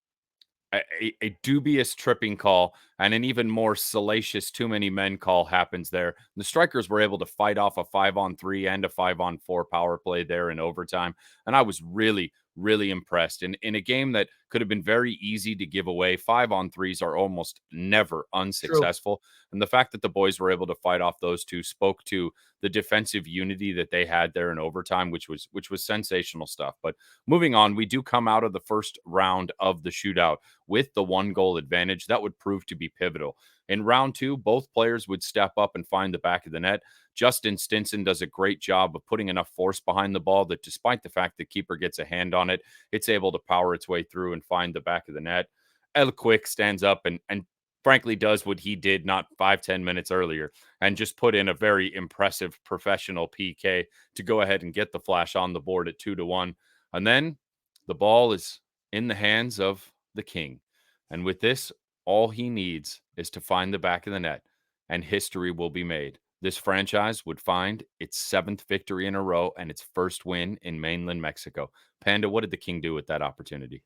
a dubious tripping call and an even more salacious too many men call happens there. The Strikers were able to fight off a 5-on-3 and a 5-on-4 power play there in overtime. And I was really, really impressed. In a game that could have been very easy to give away, 5-on-3s are almost never True. unsuccessful. And the fact that the boys were able to fight off those 2 spoke to the defensive unity that they had there in overtime, which was sensational stuff. But moving on, we do come out of the first round of the shootout with the 1-goal advantage. That would prove to be pivotal. In round 2, both players would step up and find the back of the net. Justin Stinson does a great job of putting enough force behind the ball that despite the fact the keeper gets a hand on it, it's able to power its way through and find the back of the net. El Quick stands up and frankly does what he did not 5-10 minutes earlier and just put in a very impressive professional PK to go ahead and get the Flash on the board at 2-1. And then the ball is in the hands of the king. And with this, all he needs is to find the back of the net, and history will be made. This franchise would find its 7th victory in a row and its first win in mainland Mexico. Panda, what did the king do with that opportunity?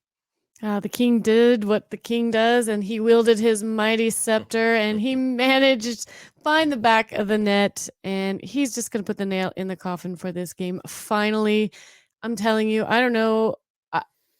The king did what the king does, and he wielded his mighty scepter, and he managed to find the back of the net, and he's just going to put the nail in the coffin for this game. Finally, I'm telling you, I don't know.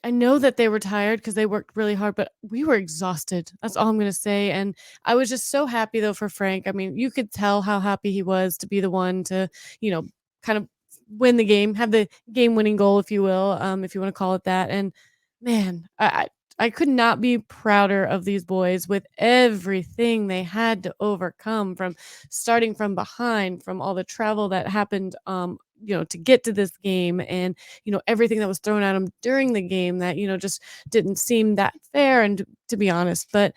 I know that they were tired because they worked really hard, but we were exhausted. That's all I'm going to say. And I was just so happy, though, for Frank. I mean, you could tell how happy he was to be the one to, kind of win the game, have the game winning goal, if you will, if you want to call it that. And man, I could not be prouder of these boys with everything they had to overcome from starting from behind, from all the travel that happened, to get to this game and, everything that was thrown at them during the game that, just didn't seem that fair. And to be honest, but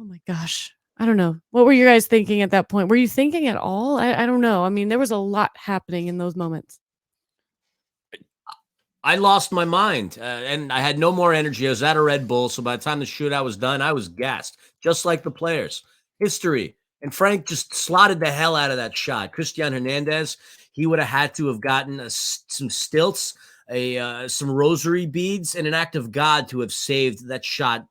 oh my gosh, I don't know. What were you guys thinking at that point? Were you thinking at all? I don't know. I mean, there was a lot happening in those moments. I lost my mind, and I had no more energy. I was at a Red Bull, so by the time the shootout was done, I was gassed, just like the players. History. And Franck just slotted the hell out of that shot. Christian Hernandez, he would have had to have gotten some stilts, some rosary beads, and an act of God to have saved that shot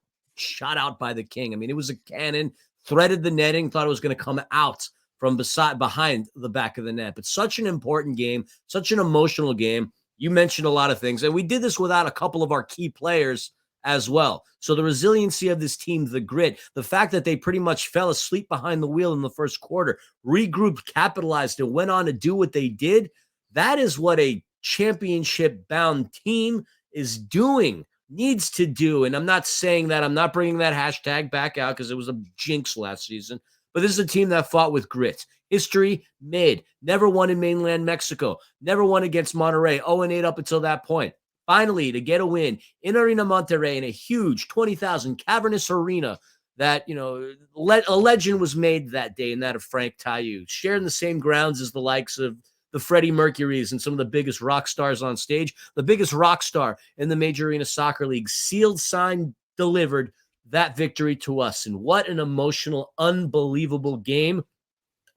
out by the king. I mean, it was a cannon, threaded the netting, thought it was going to come out from behind the back of the net. But such an important game, such an emotional game. You mentioned a lot of things, and we did this without a couple of our key players as well. So the resiliency of this team, the grit, the fact that they pretty much fell asleep behind the wheel in the first quarter, regrouped, capitalized, and went on to do what they did, that is what a championship-bound team is doing, needs to do. And I'm not saying that, I'm not bringing that hashtag back out because it was a jinx last season, but this is a team that fought with grit. History made. Never won in mainland Mexico. Never won against Monterrey. 0-8 up until that point. Finally, to get a win in Arena Monterrey in a huge 20,000 cavernous arena that, a legend was made that day, and that of Franck Taillou, sharing the same grounds as the likes of the Freddie Mercurys and some of the biggest rock stars on stage, the biggest rock star in the Major Arena Soccer League, sealed, signed, delivered that victory to us. And what an emotional, unbelievable game.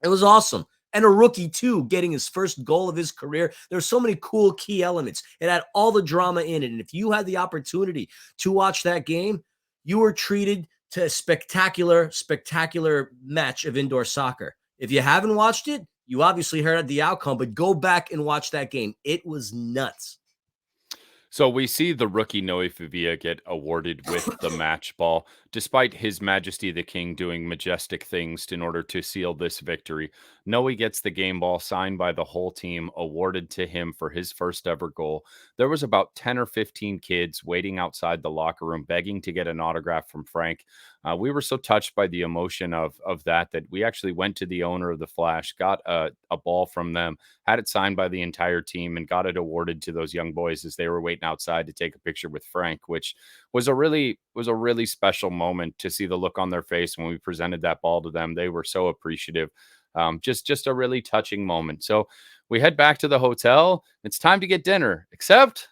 It was awesome. And a rookie, too, getting his first goal of his career. There's so many cool key elements. It had all the drama in it. And if you had the opportunity to watch that game, you were treated to a spectacular, spectacular match of indoor soccer. If you haven't watched it, you obviously heard the outcome, but go back and watch that game. It was nuts. So we see the rookie Noe Favia get awarded with the match ball, despite His Majesty the King doing majestic things in order to seal this victory. Noe gets the game ball signed by the whole team, awarded to him for his first ever goal. There was about 10 or 15 kids waiting outside the locker room, begging to get an autograph from Franck. We were so touched by the emotion of that we actually went to the owner of the Flash, got a ball from them, had it signed by the entire team, and got it awarded to those young boys as they were waiting outside to take a picture with Franck, which was a really special moment to see the look on their face when we presented that ball to them. They were so appreciative. Just a really touching moment. So we head back to the hotel. It's time to get dinner, except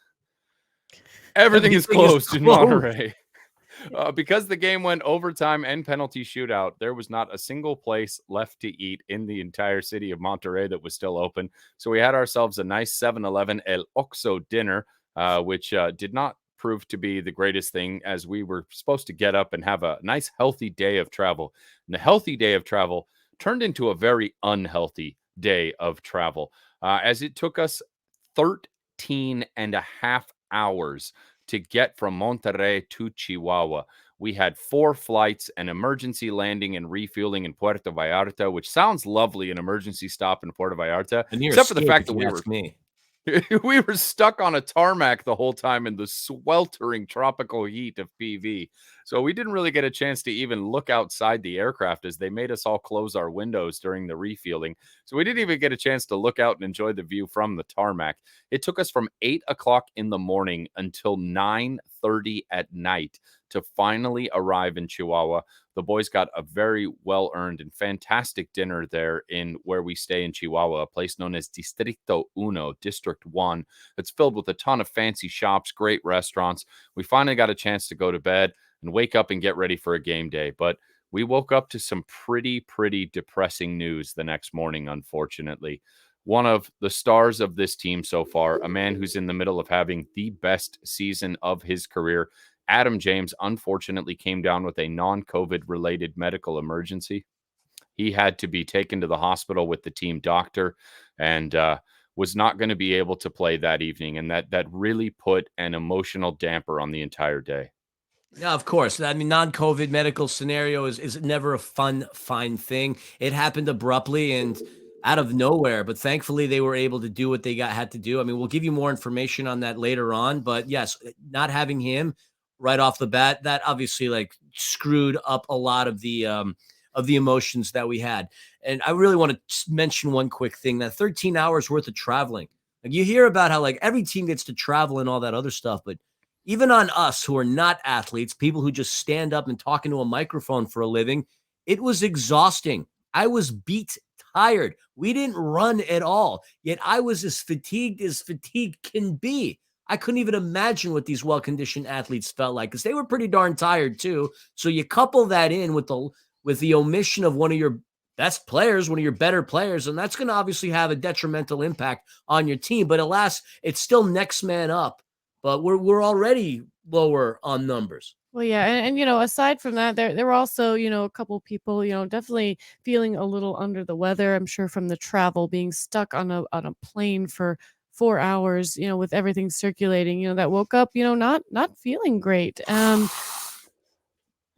everything is closed in Monterrey. Because the game went overtime and penalty shootout, there was not a single place left to eat in the entire city of Monterrey that was still open. So we had ourselves a nice 7-Eleven El Oxo dinner, which did not prove to be the greatest thing, as we were supposed to get up and have a nice healthy day of travel. And the healthy day of travel turned into a very unhealthy day of travel, as it took us 13 and a half hours to get from Monterrey to Chihuahua. We had 4 flights, an emergency landing and refueling in Puerto Vallarta, which sounds lovely, an emergency stop in Puerto Vallarta, except for the fact that we were stuck on a tarmac the whole time in the sweltering tropical heat of PV. So we didn't really get a chance to even look outside the aircraft, as they made us all close our windows during the refueling. So we didn't even get a chance to look out and enjoy the view from the tarmac. It took us from 8 o'clock in the morning until 9:30 at night to finally arrive in Chihuahua. The boys got a very well-earned and fantastic dinner there in where we stay in Chihuahua, a place known as Distrito Uno, District 1. It's filled with a ton of fancy shops, great restaurants. We finally got a chance to go to bed and wake up and get ready for a game day. But we woke up to some pretty depressing news the next morning, unfortunately. One of the stars of this team so far, a man who's in the middle of having the best season of his career, Adam James, unfortunately came down with a non-COVID related medical emergency. He had to be taken to the hospital with the team doctor, and was not going to be able to play that evening. And that really put an emotional damper on the entire day. Yeah, of course. I mean, non-COVID medical scenario is never a fine thing. It happened abruptly and out of nowhere, but thankfully they were able to do what they had to do. I mean, we'll give you more information on that later on, but yes, not having him right off the bat, that obviously screwed up a lot of the emotions that we had. And I really want to mention one quick thing, that 13 hours worth of traveling. Like, you hear about how every team gets to travel and all that other stuff, but even on us who are not athletes, people who just stand up and talk into a microphone for a living, it was exhausting. I was beat tired. We didn't run at all, yet I was as fatigued can be. I couldn't even imagine what these well-conditioned athletes felt like because they were pretty darn tired too. So you couple that in with the omission of one of your best players, one of your better players, and that's going to obviously have a detrimental impact on your team. But alas, it's still next man up. But we're already lower on numbers. Well, yeah, and aside from that, there were also, a couple people, definitely feeling a little under the weather. I'm sure from the travel, being stuck on a plane for 4 hours, with everything circulating, that woke up, not feeling great. Was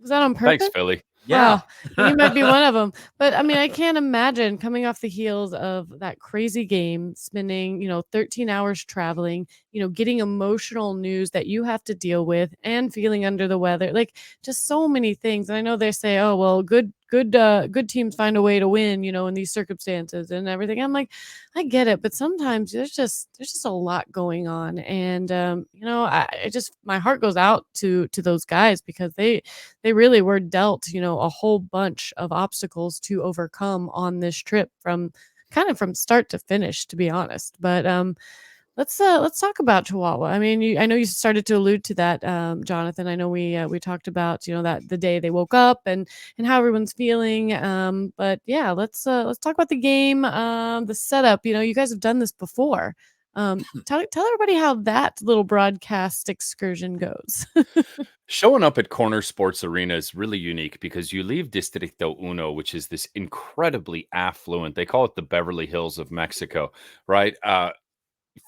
that on Thanks, purpose? Philly. Yeah. Wow, you might be one of them. But, I mean, I can't imagine coming off the heels of that crazy game, spending, 13 hours traveling, getting emotional news that you have to deal with and feeling under the weather, like, just so many things. And I know they say, "Oh, well, good teams find a way to win, in these circumstances and everything." I'm like, I get it, but sometimes there's just a lot going on. And, I just my heart goes out to those guys because they really were dealt, a whole bunch of obstacles to overcome on this trip from start to finish, to be honest. But let's talk about Chihuahua. I mean, I know you started to allude to that, Jonathan. I know we talked about that the day they woke up and how everyone's feeling. But yeah, let's talk about the game, the setup. You guys have done this before. Tell everybody how that little broadcast excursion goes. Showing up at Corner Sports Arena is really unique because you leave Distrito Uno, which is this incredibly affluent, they call it the Beverly Hills of Mexico, right?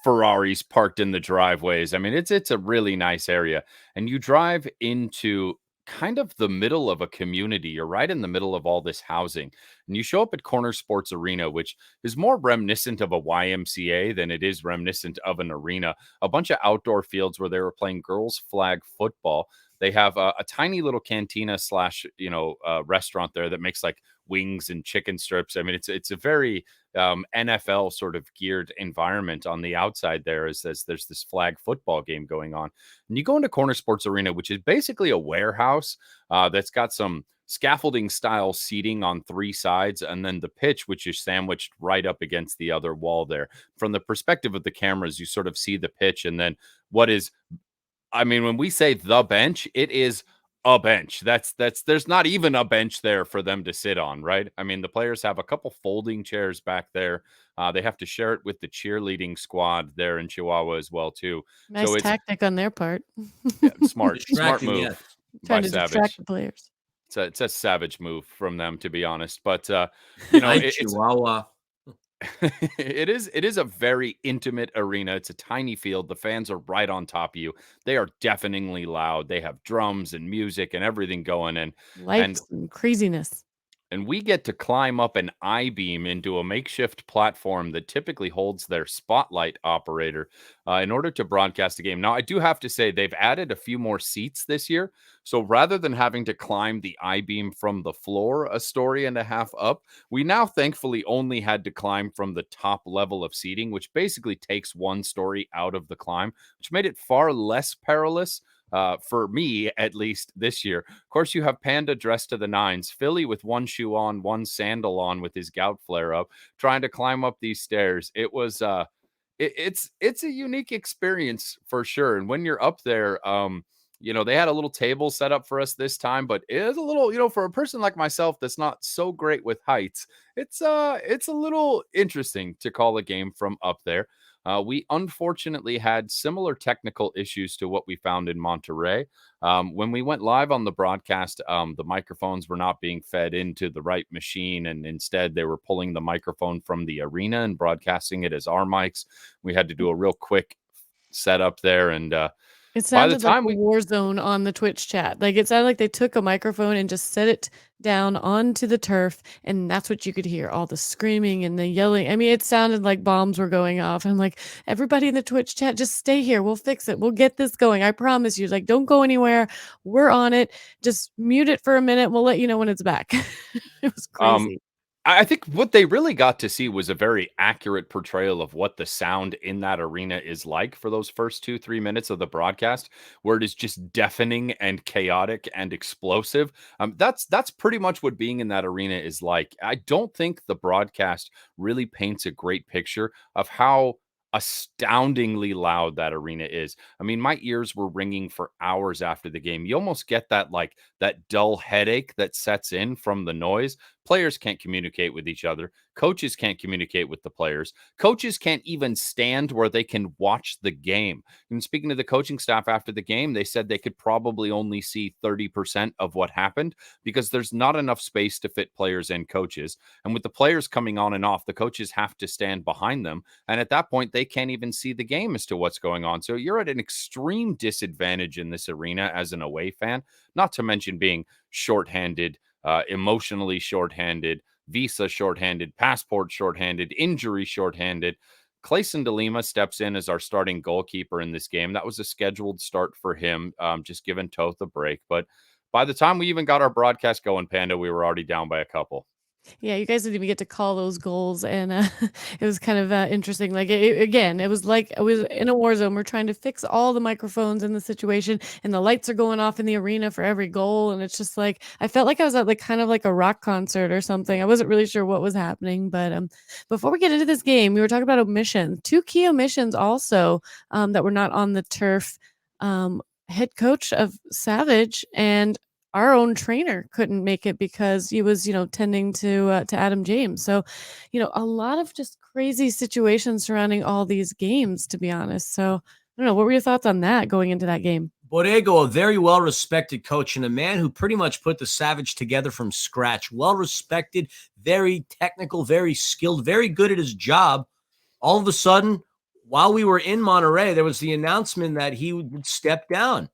Ferraris parked in the driveways. I mean, it's a really nice area. And you drive into kind of the middle of a community. You're right in the middle of all this housing. And you show up at Corner Sports Arena, which is more reminiscent of a YMCA than it is reminiscent of an arena. A bunch of outdoor fields where they were playing girls flag football. They have a tiny little cantina slash, restaurant there that makes like wings and chicken strips. I mean, it's a very NFL sort of geared environment on the outside there as there's this flag football game going on. And you go into Corner Sports Arena, which is basically a warehouse that's got some scaffolding style seating on three sides, and then the pitch, which is sandwiched right up against the other wall there. From the perspective of the cameras, you sort of see the pitch, and then what is I mean, when we say the bench, it is a bench. That's there's not even a bench there for them to sit on, right? I mean, the players have a couple folding chairs back there. They have to share it with the cheerleading squad there in Chihuahua as well, too. So Nice it's tactic on their part. yeah, smart Distracting, move yes. by Trying to distract Savage. the players. It's a savage move from them, to be honest. But Hi, it's Chihuahua. it is a very intimate arena. It's a tiny field. The fans are right on top of you. They are deafeningly loud. They have drums and music and everything going and Lights and craziness. and we get to climb up an I-beam into a makeshift platform that typically holds their spotlight operator in order to broadcast the game. Now, I do have to say they've added a few more seats this year. So rather than having to climb the I-beam from the floor a story and a half up, we now thankfully only had to climb from the top level of seating, which basically takes one story out of the climb, which made it far less perilous. For me, at least this year. Of course, you have Panda dressed to the nines, Philly with one shoe on, one sandal on with his gout flare up, trying to climb up these stairs. It was it's a unique experience for sure. And when you're up there, they had a little table set up for us this time, but it is a little, for a person like myself that's not so great with heights, it's a little interesting to call a game from up there. We unfortunately had similar technical issues to what we found in Monterrey. When we went live on the broadcast, the microphones were not being fed into the right machine, and instead they were pulling the microphone from the arena and broadcasting it as our mics. We had to do a real quick setup there, and It by the sounded like time a we war zone on the Twitch chat. Like, it sounded like they took a microphone and just set it down onto the turf, and that's what you could hear, all the screaming and the yelling. I mean, it sounded like bombs were going off. I'm like, "Everybody in the Twitch chat, just stay here. We'll fix it. We'll get this going. I promise you. Like, don't go anywhere. We're on it. Just mute it for a minute. We'll let you know when it's back." It was um, crazy. I think what they really got to see was a very accurate portrayal of what the sound in that arena is like for those first 2-3 minutes of the broadcast, where it is just deafening and chaotic and explosive. That's pretty much what being in that arena is like. I don't think the broadcast really paints a great picture of how astoundingly loud that arena is. I mean, my ears were ringing for hours after the game. You almost get that like that dull headache that sets in from the noise. Players can't communicate with each other. Coaches can't communicate with the players. Coaches can't even stand where they can watch the game. And speaking to the coaching staff after the game, they said they could probably only see 30% of what happened because there's not enough space to fit players and coaches. And with the players coming on and off, the coaches have to stand behind them. And at that point, they can't even see the game as to what's going on. So you're at an extreme disadvantage in this arena as an away fan, not to mention being shorthanded, emotionally shorthanded, visa shorthanded, passport shorthanded, injury shorthanded. Clayson DeLima steps in as our starting goalkeeper in this game. That was a scheduled start for him, just giving Toth a break. But by the time we even got our broadcast going, Panda, we were already down by a couple. Yeah, you guys didn't even get to call those goals, and it was kind of interesting. Like again, it was like I was in a war zone. We're trying to fix all the microphones in the situation, and the lights are going off in the arena for every goal, and it's just like I felt like I was at like kind of like a rock concert or something. I wasn't really sure what was happening, but before we get into this game, we were talking about omissions. Two key omissions also that were not on the turf. Head coach of Savage and our own trainer couldn't make it because he was, tending to Adam James. So, a lot of just crazy situations surrounding all these games, to be honest. So, I don't know. What were your thoughts on that going into that game? Borrego, a very well-respected coach and a man who pretty much put the Savage together from scratch. Well-respected, very technical, very skilled, very good at his job. All of a sudden, while we were in Monterrey, there was the announcement that he would step down.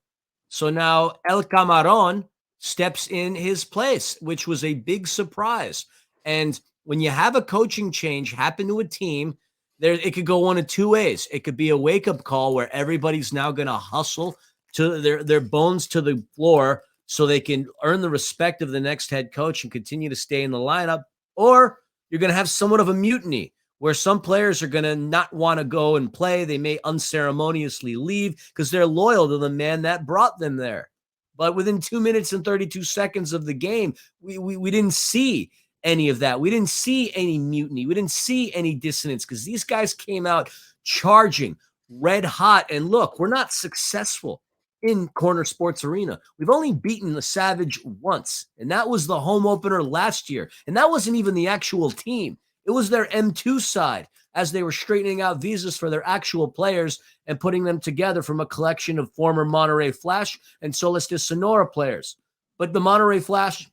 So now El Camarón steps in his place, which was a big surprise. And when you have a coaching change happen to a team, it could go one of two ways. It could be a wake-up call where everybody's now going to hustle to their bones to the floor so they can earn the respect of the next head coach and continue to stay in the lineup, or you're going to have somewhat of a mutiny where some players are going to not want to go and play. They may unceremoniously leave because they're loyal to the man that brought them there. But within 2 minutes and 32 seconds of the game, we didn't see any of that. We didn't see any mutiny. We didn't see any dissonance because these guys came out charging, red hot. And look, we're not successful in Corner Sports Arena. We've only beaten the Savage once, and that was the home opener last year. And that wasn't even the actual team. It was their M2 side as they were straightening out visas for their actual players and putting them together from a collection of former Monterrey Flash and Solis de Sonora players. But the Monterrey Flash,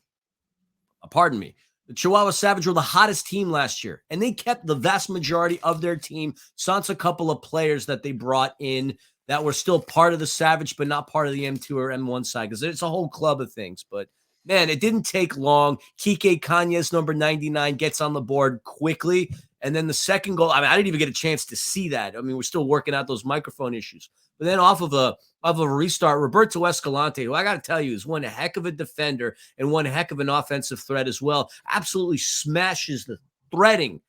the Chihuahua Savage were the hottest team last year, and they kept the vast majority of their team, sans a couple of players that they brought in that were still part of the Savage, but not part of the M2 or M1 side, because it's a whole club of things. But man, it didn't take long. Kike Cañas, number 99, gets on the board quickly. And then the second goal, I didn't even get a chance to see that. We're still working out those microphone issues. But then off of a restart, Roberto Escalante, who I got to tell you is one heck of a defender and one heck of an offensive threat as well, absolutely smashes the threading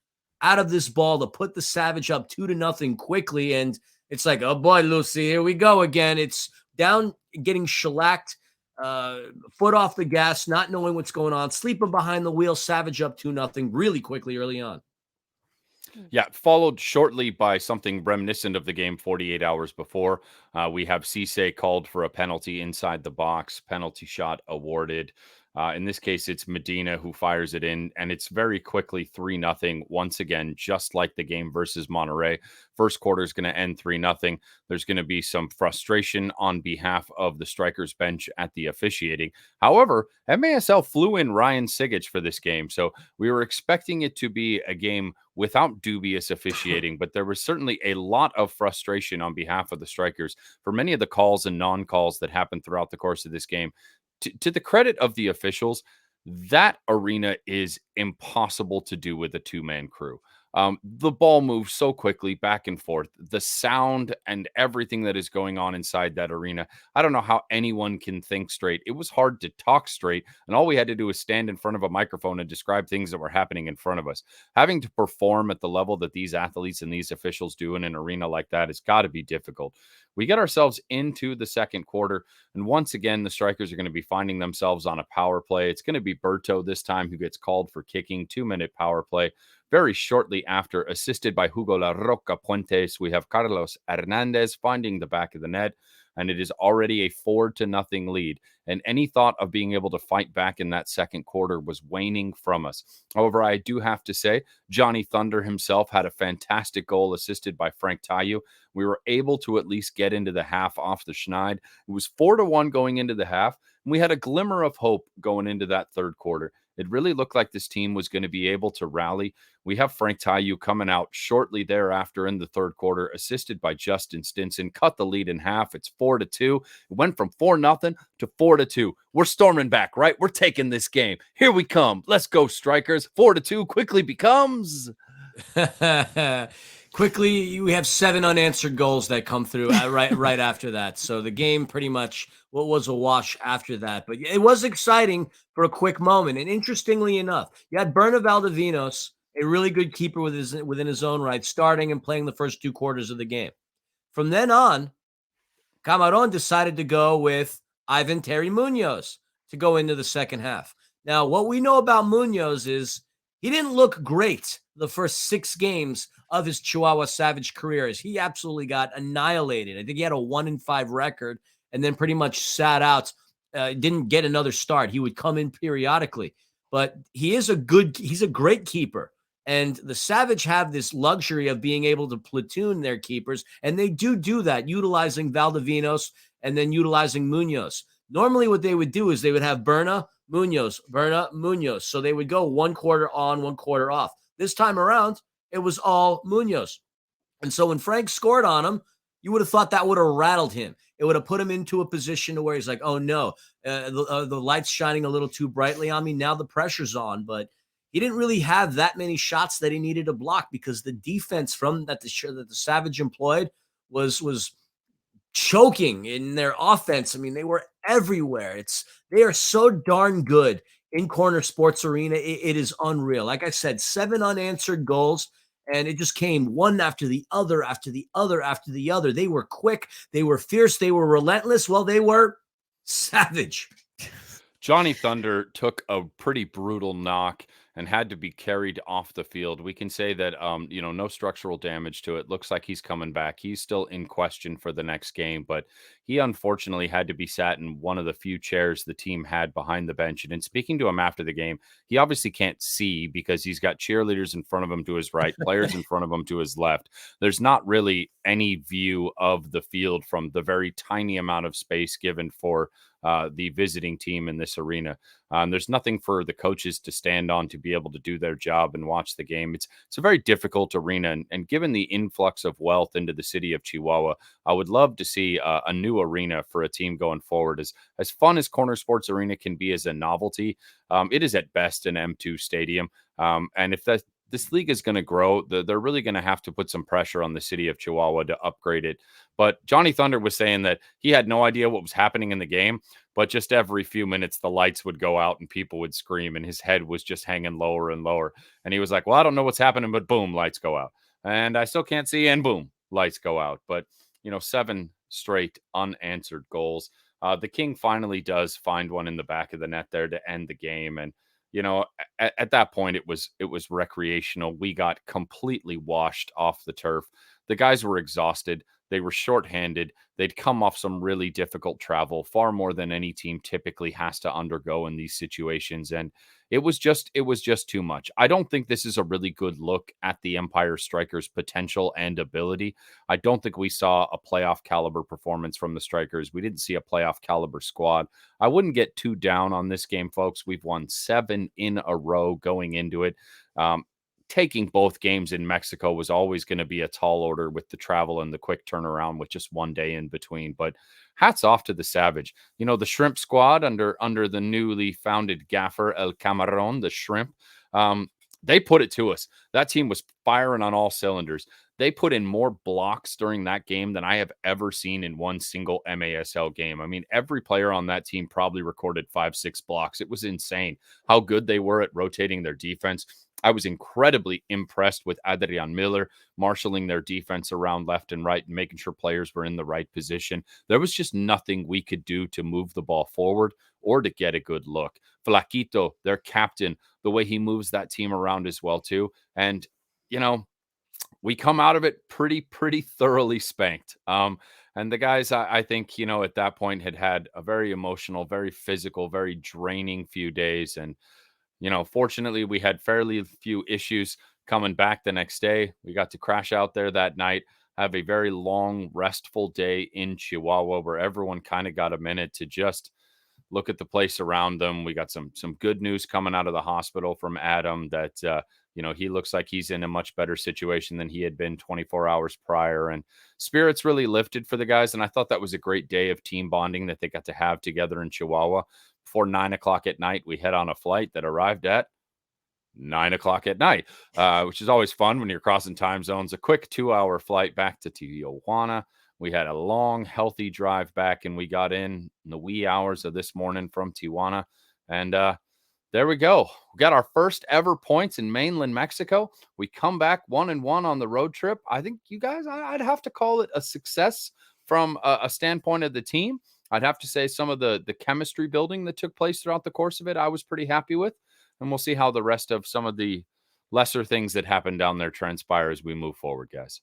out of this ball to put the Savage up 2-0 quickly. And it's like, oh boy, Lucy, here we go again. It's down, getting shellacked. Foot off the gas, not knowing what's going on, sleeping behind the wheel, Savage up 2-0 really quickly early on. Yeah, followed shortly by something reminiscent of the game 48 hours before. We have Cisse called for a penalty inside the box, penalty shot awarded. In this case, it's Medina who fires it in, and it's very quickly 3-0. Once again, just like the game versus Monterrey. First quarter is going to end 3-0. There's going to be some frustration on behalf of the strikers bench at the officiating. However, MASL flew in Ryan Sigic for this game, so we were expecting it to be a game without dubious officiating, but there was certainly a lot of frustration on behalf of the strikers for many of the calls and non-calls that happened throughout the course of this game. To the credit of the officials, that arena is impossible to do with a two-man crew. The ball moves so quickly back and forth. The sound and everything that is going on inside that arena, I don't know how anyone can think straight. It was hard to talk straight, and all we had to do was stand in front of a microphone and describe things that were happening in front of us. Having to perform at the level that these athletes and these officials do in an arena like that has got to be difficult. We get ourselves into the second quarter, and once again, the strikers are going to be finding themselves on a power play. It's going to be Berto this time who gets called for kicking, 2-minute power play. very shortly after, assisted by Hugo La Roca Puentes, we have Carlos Hernandez finding the back of the net, and it is already a 4-0 lead. And any thought of being able to fight back in that second quarter was waning from us. However, I do have to say, Johnny Thunder himself had a fantastic goal assisted by Franck. We were able to at least get into the half off the schneid. It was 4-1 going into the half, and we had a glimmer of hope going into that third quarter. It really looked like this team was going to be able to rally. We have Franck coming out shortly thereafter in the third quarter, assisted by Justin Stinson, cut the lead in half. It's 4-2. It went from 4-0 to 4-2. We're storming back, right? We're taking this game. Here we come. Let's go, Strikers. 4-2 quickly becomes... Quickly, we have 7 unanswered goals that come through right after that. So the game pretty much was a wash after that. But it was exciting for a quick moment. And interestingly enough, you had Berna Valdivinos, a really good keeper within his own right, starting and playing the first 2 quarters of the game. From then on, Camarón decided to go with Ivan Terry Munoz to go into the second half. Now, what we know about Munoz is he didn't look great the first 6 games of his Chihuahua Savage career. He absolutely got annihilated. I think he had a 1-5 record and then pretty much sat out, didn't get another start. He would come in periodically, but he's a great keeper. And the Savage have this luxury of being able to platoon their keepers, and they do that, utilizing Valdivinos and then utilizing Munoz. Normally what they would do is they would have Berna, Munoz. So they would go 1 quarter on, 1 quarter off. This time around, it was all Munoz. And so when Franck scored on him, you would have thought that would have rattled him. It would have put him into a position to where he's like, oh no, the light's shining a little too brightly on me. Now the pressure's on. But he didn't really have that many shots that he needed to block because the defense that the Savage employed was choking in their offense. I mean, they were everywhere. They are so darn good in Corner Sports Arena. It is unreal. Like I said, 7 unanswered goals, and it just came one after the other, after the other, after the other. They were quick. They were fierce. They were relentless. Well, they were savage. Johnny Thunder took a pretty brutal knock and had to be carried off the field. We can say that, no structural damage to it. Looks like he's coming back. He's still in question for the next game, but he unfortunately had to be sat in one of the few chairs the team had behind the bench. And in speaking to him after the game, he obviously can't see because he's got cheerleaders in front of him to his right, players in front of him to his left. There's not really any view of the field from the very tiny amount of space given for the visiting team in this arena. There's nothing for the coaches to stand on to be able to do their job and watch the game. It's a very difficult arena, and given the influx of wealth into the city of Chihuahua, I would love to see a new arena for a team going forward. As fun as Corner Sports Arena can be as a novelty, it is at best an M2 stadium. And if this league is going to grow, they're really going to have to put some pressure on the city of Chihuahua to upgrade it. But Johnny Thunder was saying that he had no idea what was happening in the game, but just every few minutes the lights would go out and people would scream and his head was just hanging lower and lower. And he was like, well, I don't know what's happening, but boom, lights go out. And I still can't see, and boom, lights go out. But, 7 straight unanswered goals. The King finally does find one in the back of the net there to end the game. And at that point, it was recreational. We got completely washed off the turf. The guys were exhausted. They were shorthanded. They'd come off some really difficult travel, far more than any team typically has to undergo in these situations. And it was just too much. I don't think this is a really good look at the Empire Strikers' potential and ability. I don't think we saw a playoff caliber performance from the Strikers. We didn't see a playoff caliber squad. I wouldn't get too down on this game, folks. We've won 7 in a row going into it. Taking both games in Mexico was always going to be a tall order with the travel and the quick turnaround with just one day in between. But hats off to the Savage. The Shrimp squad under the newly founded gaffer El Camarón, the Shrimp, they put it to us. That team was firing on all cylinders. They put in more blocks during that game than I have ever seen in one single MASL game. I mean, every player on that team probably recorded 5-6 blocks. It was insane how good they were at rotating their defense. I was incredibly impressed with Adrian Miller marshaling their defense around left and right and making sure players were in the right position. There was just nothing we could do to move the ball forward or to get a good look. Flaquito, their captain, the way he moves that team around as well too. And you know, we come out of it pretty thoroughly spanked. And the guys, I think, at that point had a very emotional, very physical, very draining few days. And, fortunately, we had fairly few issues coming back the next day. We got to crash out there that night, have a very long, restful day in Chihuahua where everyone kind of got a minute to just look at the place around them. We got some good news coming out of the hospital from Adam that he looks like he's in a much better situation than he had been 24 hours prior, and spirits really lifted for the guys. And I thought that was a great day of team bonding that they got to have together in Chihuahua. Before 9 o'clock at night, we head on a flight that arrived at 9 o'clock at night, which is always fun when you're crossing time zones. A quick 2-hour flight back to Tijuana. We had a long, healthy drive back, and we got in the wee hours of this morning from Tijuana. And there we go. We got our first ever points in mainland Mexico. We come back 1-1 on the road trip. I think you guys, I'd have to call it a success from a standpoint of the team. I'd have to say some of the chemistry building that took place throughout the course of it, I was pretty happy with. And we'll see how the rest of some of the lesser things that happen down there transpire as we move forward, guys.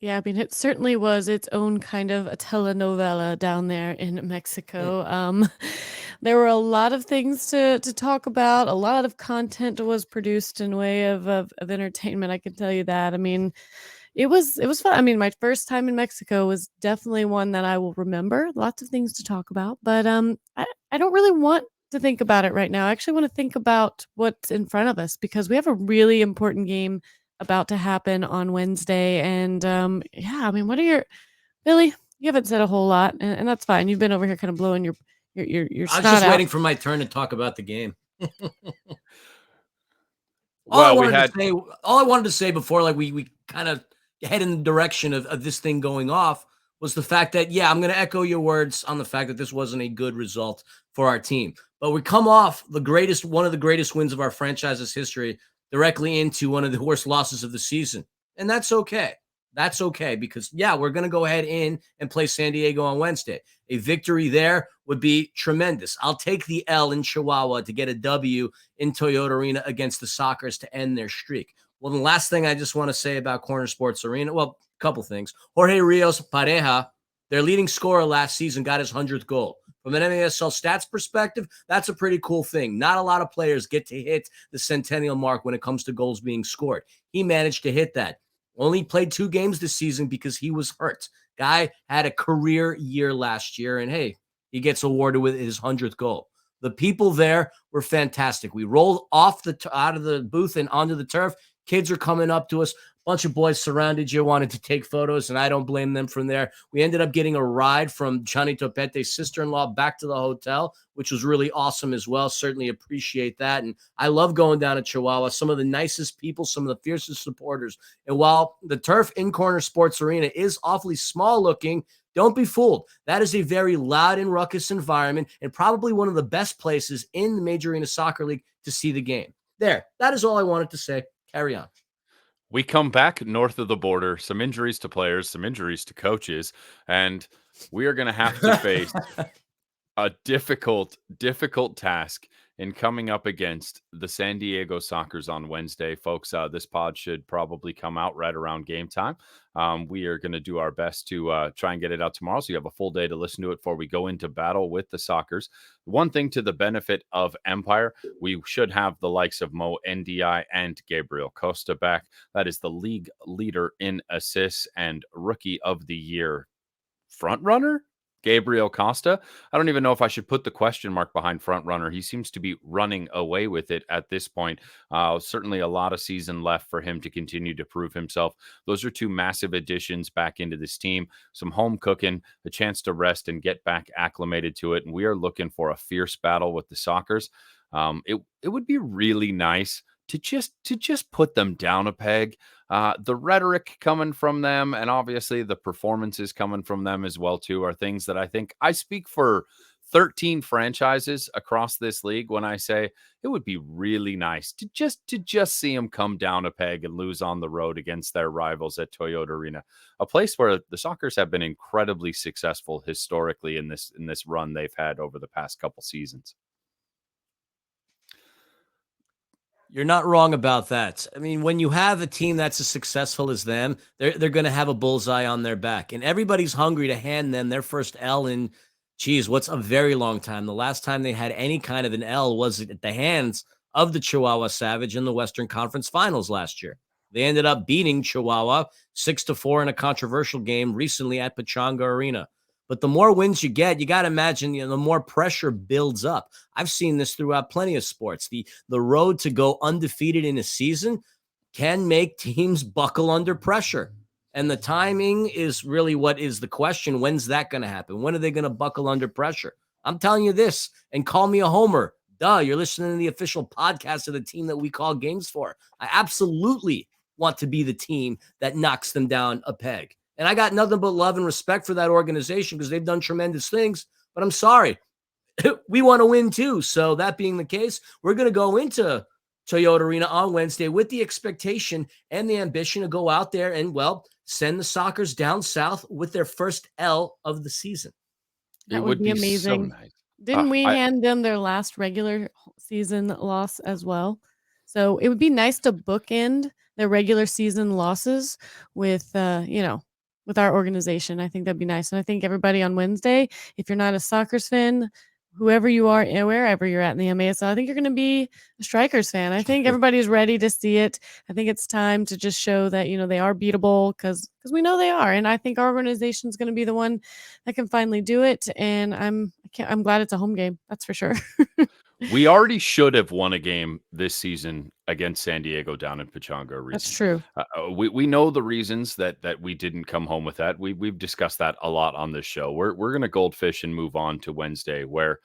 Yeah, I mean, it certainly was its own kind of a telenovela down there in Mexico. There were a lot of things to talk about. A lot of content was produced in way of entertainment. I can tell you that. I mean, it was fun. I mean, my first time in Mexico was definitely one that I will remember. Lots of things to talk about, but I don't really want to think about it right now. I actually want to think about what's in front of us because we have a really important game about to happen on Wednesday. And yeah, I mean, what are your Billy? You haven't said a whole lot, and that's fine. You've been over here kind of blowing your I was snot just out. waiting for my turn to talk about the game. Well, we had All I wanted to say before, like we kind of head in the direction of this thing going off, was the fact that, yeah, I'm going to echo your words on the fact that this wasn't a good result for our team. But we come off one of the greatest wins of our franchise's history directly into one of the worst losses of the season. And that's okay. That's okay because, yeah, we're going to go ahead in and play San Diego on Wednesday. A victory there would be tremendous. I'll take the L in Chihuahua to get a W in Toyota Arena against the Sockers to end their streak. Well, the last thing I just want to say about Corner Sports Arena, well, a couple things. Jorge Rios Pareja, their leading scorer last season, got his 100th goal. From an MASL stats perspective, that's a pretty cool thing. Not a lot of players get to hit the centennial mark when it comes to goals being scored. He managed to hit that. Only played 2 games this season because he was hurt. Guy had a career year last year, and hey, he gets awarded with his 100th goal. The people there were fantastic. We rolled off out of the booth and onto the turf. Kids are coming up to us. Bunch of boys surrounded you, wanted to take photos, and I don't blame them from there. We ended up getting a ride from Johnny Topete's sister-in-law back to the hotel, which was really awesome as well. Certainly appreciate that. And I love going down to Chihuahua. Some of the nicest people, some of the fiercest supporters. And while the turf in Corner Sports Arena is awfully small looking, don't be fooled. That is a very loud and ruckus environment and probably one of the best places in the Major Arena Soccer League to see the game. There, that is all I wanted to say. Carry on. We come back north of the border, some injuries to players, some injuries to coaches, and we are going to have to face a difficult task in coming up against the San Diego Sockers on Wednesday, folks. This pod should probably come out right around game time. We are going to do our best to try and get it out tomorrow, so you have a full day to listen to it before we go into battle with the Sockers. One thing to the benefit of Empire, we should have the likes of Mo NDI and Gabriel Costa back. That is the league leader in assists and rookie of the year front runner. Gabriel Costa. I don't even know if I should put the question mark behind front runner. He seems to be running away with it at this point. Certainly a lot of season left for him to continue to prove himself. Those are 2 massive additions back into this team. Some home cooking, a chance to rest and get back acclimated to it. And we are looking for a fierce battle with the Sockers. It would be really nice to just put them down a peg. The rhetoric coming from them and obviously the performances coming from them as well too are things that I think I speak for 13 franchises across this league when I say it would be really nice to just see them come down a peg and lose on the road against their rivals at Toyota Arena, a place where the Sockers have been incredibly successful historically in this run they've had over the past couple seasons. You're not wrong about that. I mean, when you have a team that's as successful as them, they're going to have a bullseye on their back, and everybody's hungry to hand them their first L in, geez, what's a very long time. The last time they had any kind of an L was at the hands of the Chihuahua Savage in the Western Conference Finals last year. They ended up beating Chihuahua 6-4 in a controversial game recently at Pechanga Arena. But the more wins you get, you got to imagine, the more pressure builds up. I've seen this throughout plenty of sports. The road to go undefeated in a season can make teams buckle under pressure. And the timing is really what is the question. When's that going to happen? When are they going to buckle under pressure? I'm telling you this, and call me a homer. Duh, you're listening to the official podcast of the team that we call games for. I absolutely want to be the team that knocks them down a peg. And I got nothing but love and respect for that organization because they've done tremendous things. But I'm sorry, we want to win too. So that being the case, we're going to go into Toyota Arena on Wednesday with the expectation and the ambition to go out there and, well, send the Sockers down south with their first L of the season. That would be amazing. So nice. Didn't we hand them their last regular season loss as well? So it would be nice to bookend their regular season losses with, with our organization. I think that'd be nice. And I think everybody on Wednesday, if you're not a Sockers fan, whoever you are, wherever you're at in the MASL, I think you're going to be a Strikers fan. I think everybody's ready to see it. I think it's time to just show that, they are beatable because we know they are. And I think our organization is going to be the one that can finally do it. And I'm glad it's a home game. That's for sure. We already should have won a game this season against San Diego down in Pechanga Arena. That's true. We know the reasons that we didn't come home with that. We've discussed that a lot on this show. We're going to goldfish and move on to Wednesday, where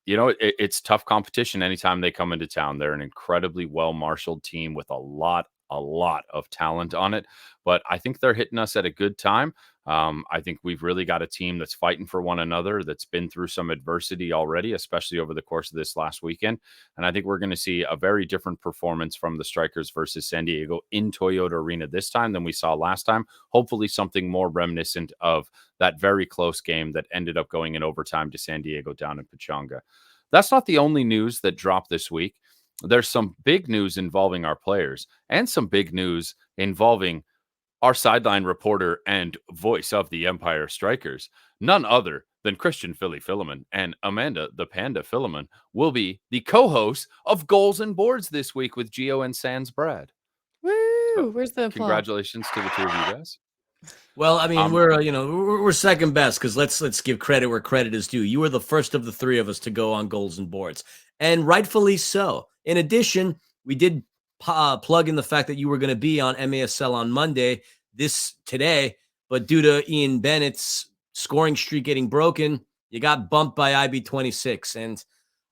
it's tough competition anytime they come into town. They're an incredibly well-marshaled team with a lot of talent on it, but I think they're hitting us at a good time. I think we've really got a team that's fighting for one another, that's been through some adversity already, especially over the course of this last weekend. And I think we're going to see a very different performance from the Strikers versus San Diego in Toyota Arena this time than we saw last time. Hopefully something more reminiscent of that very close game that ended up going in overtime to San Diego down in Pechanga. That's not the only news that dropped this week. There's some big news involving our players and some big news involving our sideline reporter and voice of the Empire Strikers, none other than Christian Philly Philemon, and Amanda the Panda Philemon will be the co-hosts of Goals and Boards this week with Gio and Sans Brad. Woo! Where's the applause? Congratulations to the two of you guys. Well, I mean, we're second best because let's give credit where credit is due. You were the first of the three of us to go on Goals and Boards, and rightfully so. In addition, we did plug in the fact that you were going to be on MASL on Monday today, but due to Ian Bennett's scoring streak getting broken, you got bumped by IB26. And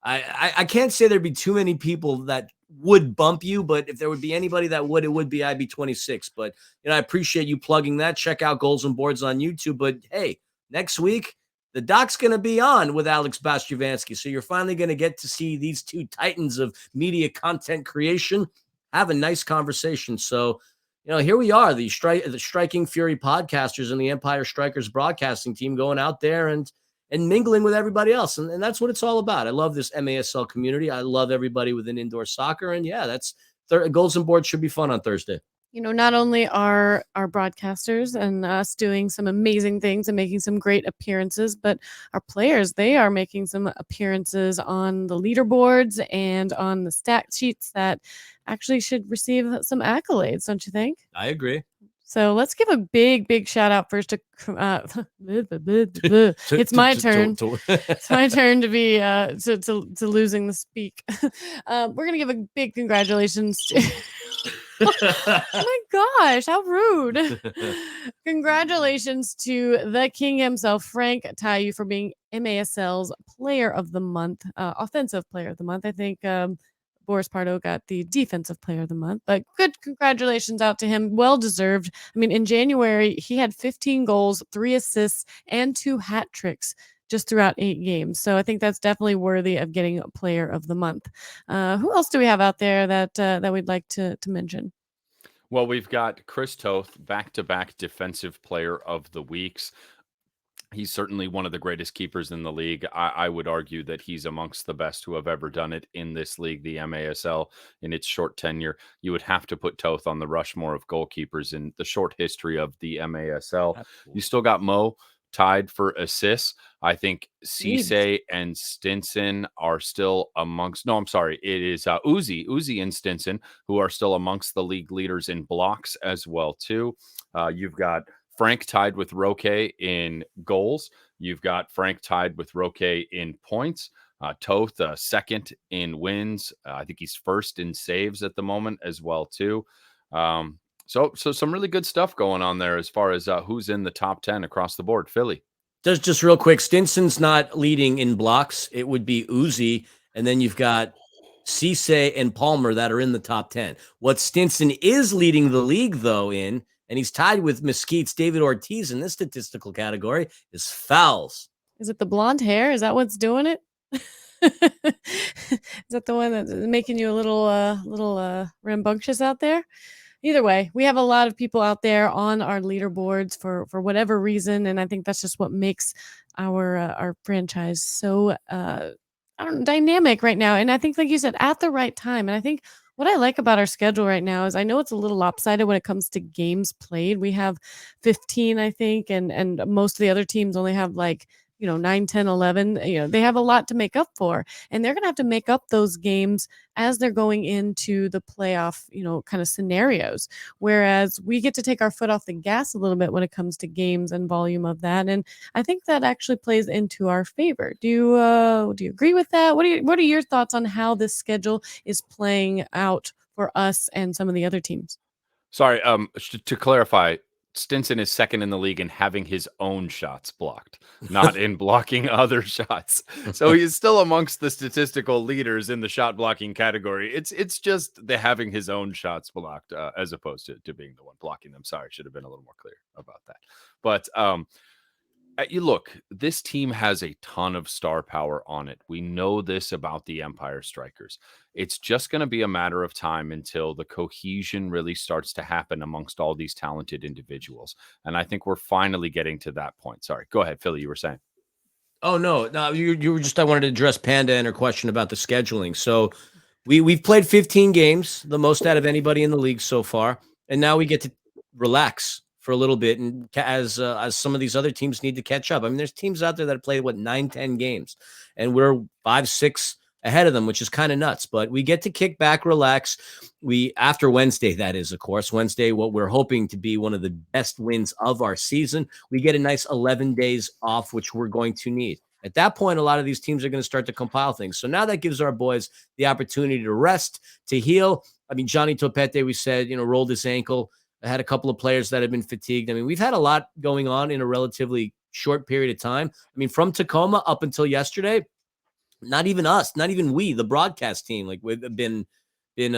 I can't say there'd be too many people that would bump you, but if there would be anybody that would, it would be IB26. But I appreciate you plugging that. Check out Goals and Boards on YouTube. But hey, next week the doc's going to be on with Alex Bastiavansky, so you're finally going to get to see these two titans of media content creation have a nice conversation. So, here we are, the Striking Fury podcasters and the Empire Strikers broadcasting team going out there and mingling with everybody else. And that's what it's all about. I love this MASL community. I love everybody within indoor soccer. And yeah, that's Goals and Boards should be fun on Thursday. Not only are our broadcasters and us doing some amazing things and making some great appearances, but our players, they are making some appearances on the leaderboards and on the stat sheets that actually should receive some accolades, don't you think? I agree. So let's give a big shout out first to it's my turn. It's my turn to be to losing the speak. We're gonna give a big congratulations to oh my gosh, how rude. Congratulations to the king himself, Franck, for being MASL's player of the month, offensive player of the month. I think Boris Pardo got the defensive player of the month, but good congratulations out to him. Well deserved. I mean, in January, he had 15 goals, 3 assists, and 2 hat tricks. just throughout 8 games. So I think that's definitely worthy of getting a player of the month. Who else do we have out there that we'd like to mention? Well, we've got Chris Toth, back-to-back defensive player of the weeks. He's certainly one of the greatest keepers in the league. I would argue that he's amongst the best who have ever done it in this league, the MASL, in its short tenure. You would have to put Toth on the Rushmore of goalkeepers in the short history of the MASL. You Absolutely. still got Mo tied for assists. I think Leads. Cisse and Stinson are still amongst. No, I'm sorry. It is Uzi and Stinson who are still amongst the league leaders in blocks as well too. You've got Franck tied with Roque in goals. You've got Franck tied with Roque in points. Toth second in wins. I think he's first in saves at the moment as well too. So some really good stuff going on there as far as who's in the top 10 across the board. Philly. Just real quick, Stinson's not leading in blocks. It would be Uzi, and then you've got Cisse and Palmer that are in the top 10. What Stinson is leading the league, though, and he's tied with Mesquite's David Ortiz in this statistical category, is fouls. Is it the blonde hair? Is that what's doing it? Is that the one that's making you a little rambunctious out there? Either way, we have a lot of people out there on our leaderboards for whatever reason, and I think that's just what makes our franchise so I don't know, dynamic right now. And I think, like you said, at the right time. And I think what I like about our schedule right now is I know it's a little lopsided when it comes to games played. We have 15, I think, and most of the other teams only have like 9, 10, 11. They have a lot to make up for, and they're going to have to make up those games as they're going into the playoff, kind of scenarios. Whereas we get to take our foot off the gas a little bit when it comes to games and volume of that. And I think that actually plays into our favor. Do you agree with that? What are your thoughts on how this schedule is playing out for us and some of the other teams? Sorry, to clarify, Stinson is second in the league in having his own shots blocked, not in blocking other shots. So he is still amongst the statistical leaders in the shot blocking category. It's just the having his own shots blocked as opposed to being the one blocking them. Sorry, should have been a little more clear about that. But you look, this team has a ton of star power on it. We know this about the Empire Strikers. It's just going to be a matter of time until the cohesion really starts to happen amongst all these talented individuals. And I think we're finally getting to that point. Sorry, go ahead, Philly. You were saying. Oh no, you were just I wanted to address Panda and her question about the scheduling. So we've played 15 games, the most out of anybody in the league so far, and now we get to relax for a little bit, and as some of these other teams need to catch up. I mean, there's teams out there that play 9, 10 games, and we're 5, 6 ahead of them, which is kind of nuts. But we get to kick back, relax. We after Wednesday, that is, of course, Wednesday, what we're hoping to be one of the best wins of our season. We get a nice 11 days off, which we're going to need. At that point, a lot of these teams are going to start to compile things. So now that gives our boys the opportunity to rest, to heal. I mean, Johnny Topete, we said, rolled his ankle. I had a couple of players that have been fatigued. I mean, we've had a lot going on in a relatively short period of time. I mean, from Tacoma up until yesterday, not even us, not even we, the broadcast team, like we've been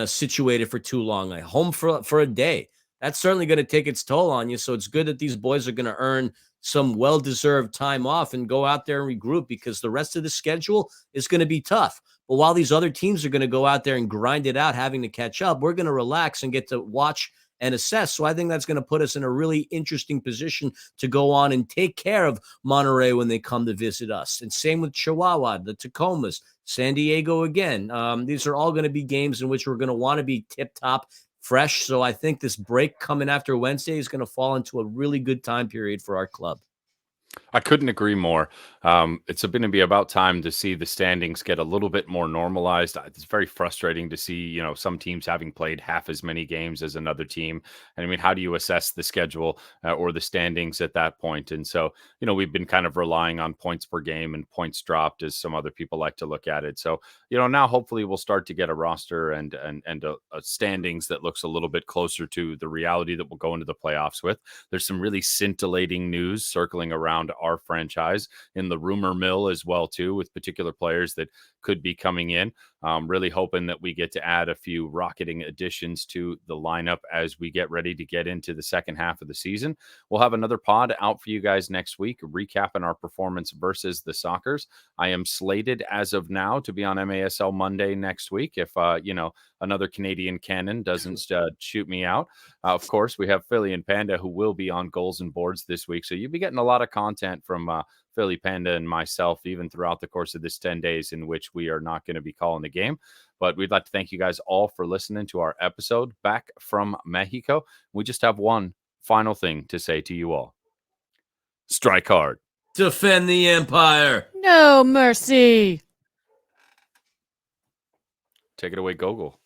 situated for too long, like home for a day. That's certainly going to take its toll on you. So it's good that these boys are going to earn some well-deserved time off and go out there and regroup, because the rest of the schedule is going to be tough. But while these other teams are going to go out there and grind it out, having to catch up, we're going to relax and get to watch and assess. So I think that's going to put us in a really interesting position to go on and take care of Monterrey when they come to visit us. And same with Chihuahua, the Tacomas, San Diego again. These are all going to be games in which we're going to want to be tip-top fresh. So I think this break coming after Wednesday is going to fall into a really good time period for our club. I couldn't agree more. It's going to be about time to see the standings get a little bit more normalized. It's very frustrating to see, some teams having played half as many games as another team. And I mean, how do you assess the schedule or the standings at that point? And so, we've been kind of relying on points per game and points dropped as some other people like to look at it. So, now hopefully we'll start to get a roster and a standings that looks a little bit closer to the reality that we'll go into the playoffs with. There's some really scintillating news circling around our franchise in the rumor mill as well too, with particular players that could be coming in. Really hoping that we get to add a few rocketing additions to the lineup as we get ready to get into the second half of the season. We'll have another pod out for you guys next week, recapping our performance versus the Sockers. I am slated as of now to be on MASL Monday next week. If, another Canadian cannon doesn't shoot me out. Of course, we have Philly and Panda who will be on goals and boards this week. So you'll be getting a lot of content from Philly, Panda, and myself, even throughout the course of this 10 days in which we are not going to be calling the game. But we'd like to thank you guys all for listening to our episode back from Mexico. We just have one final thing to say to you all. Strike hard. Defend the empire. No mercy. Take it away, Gogol.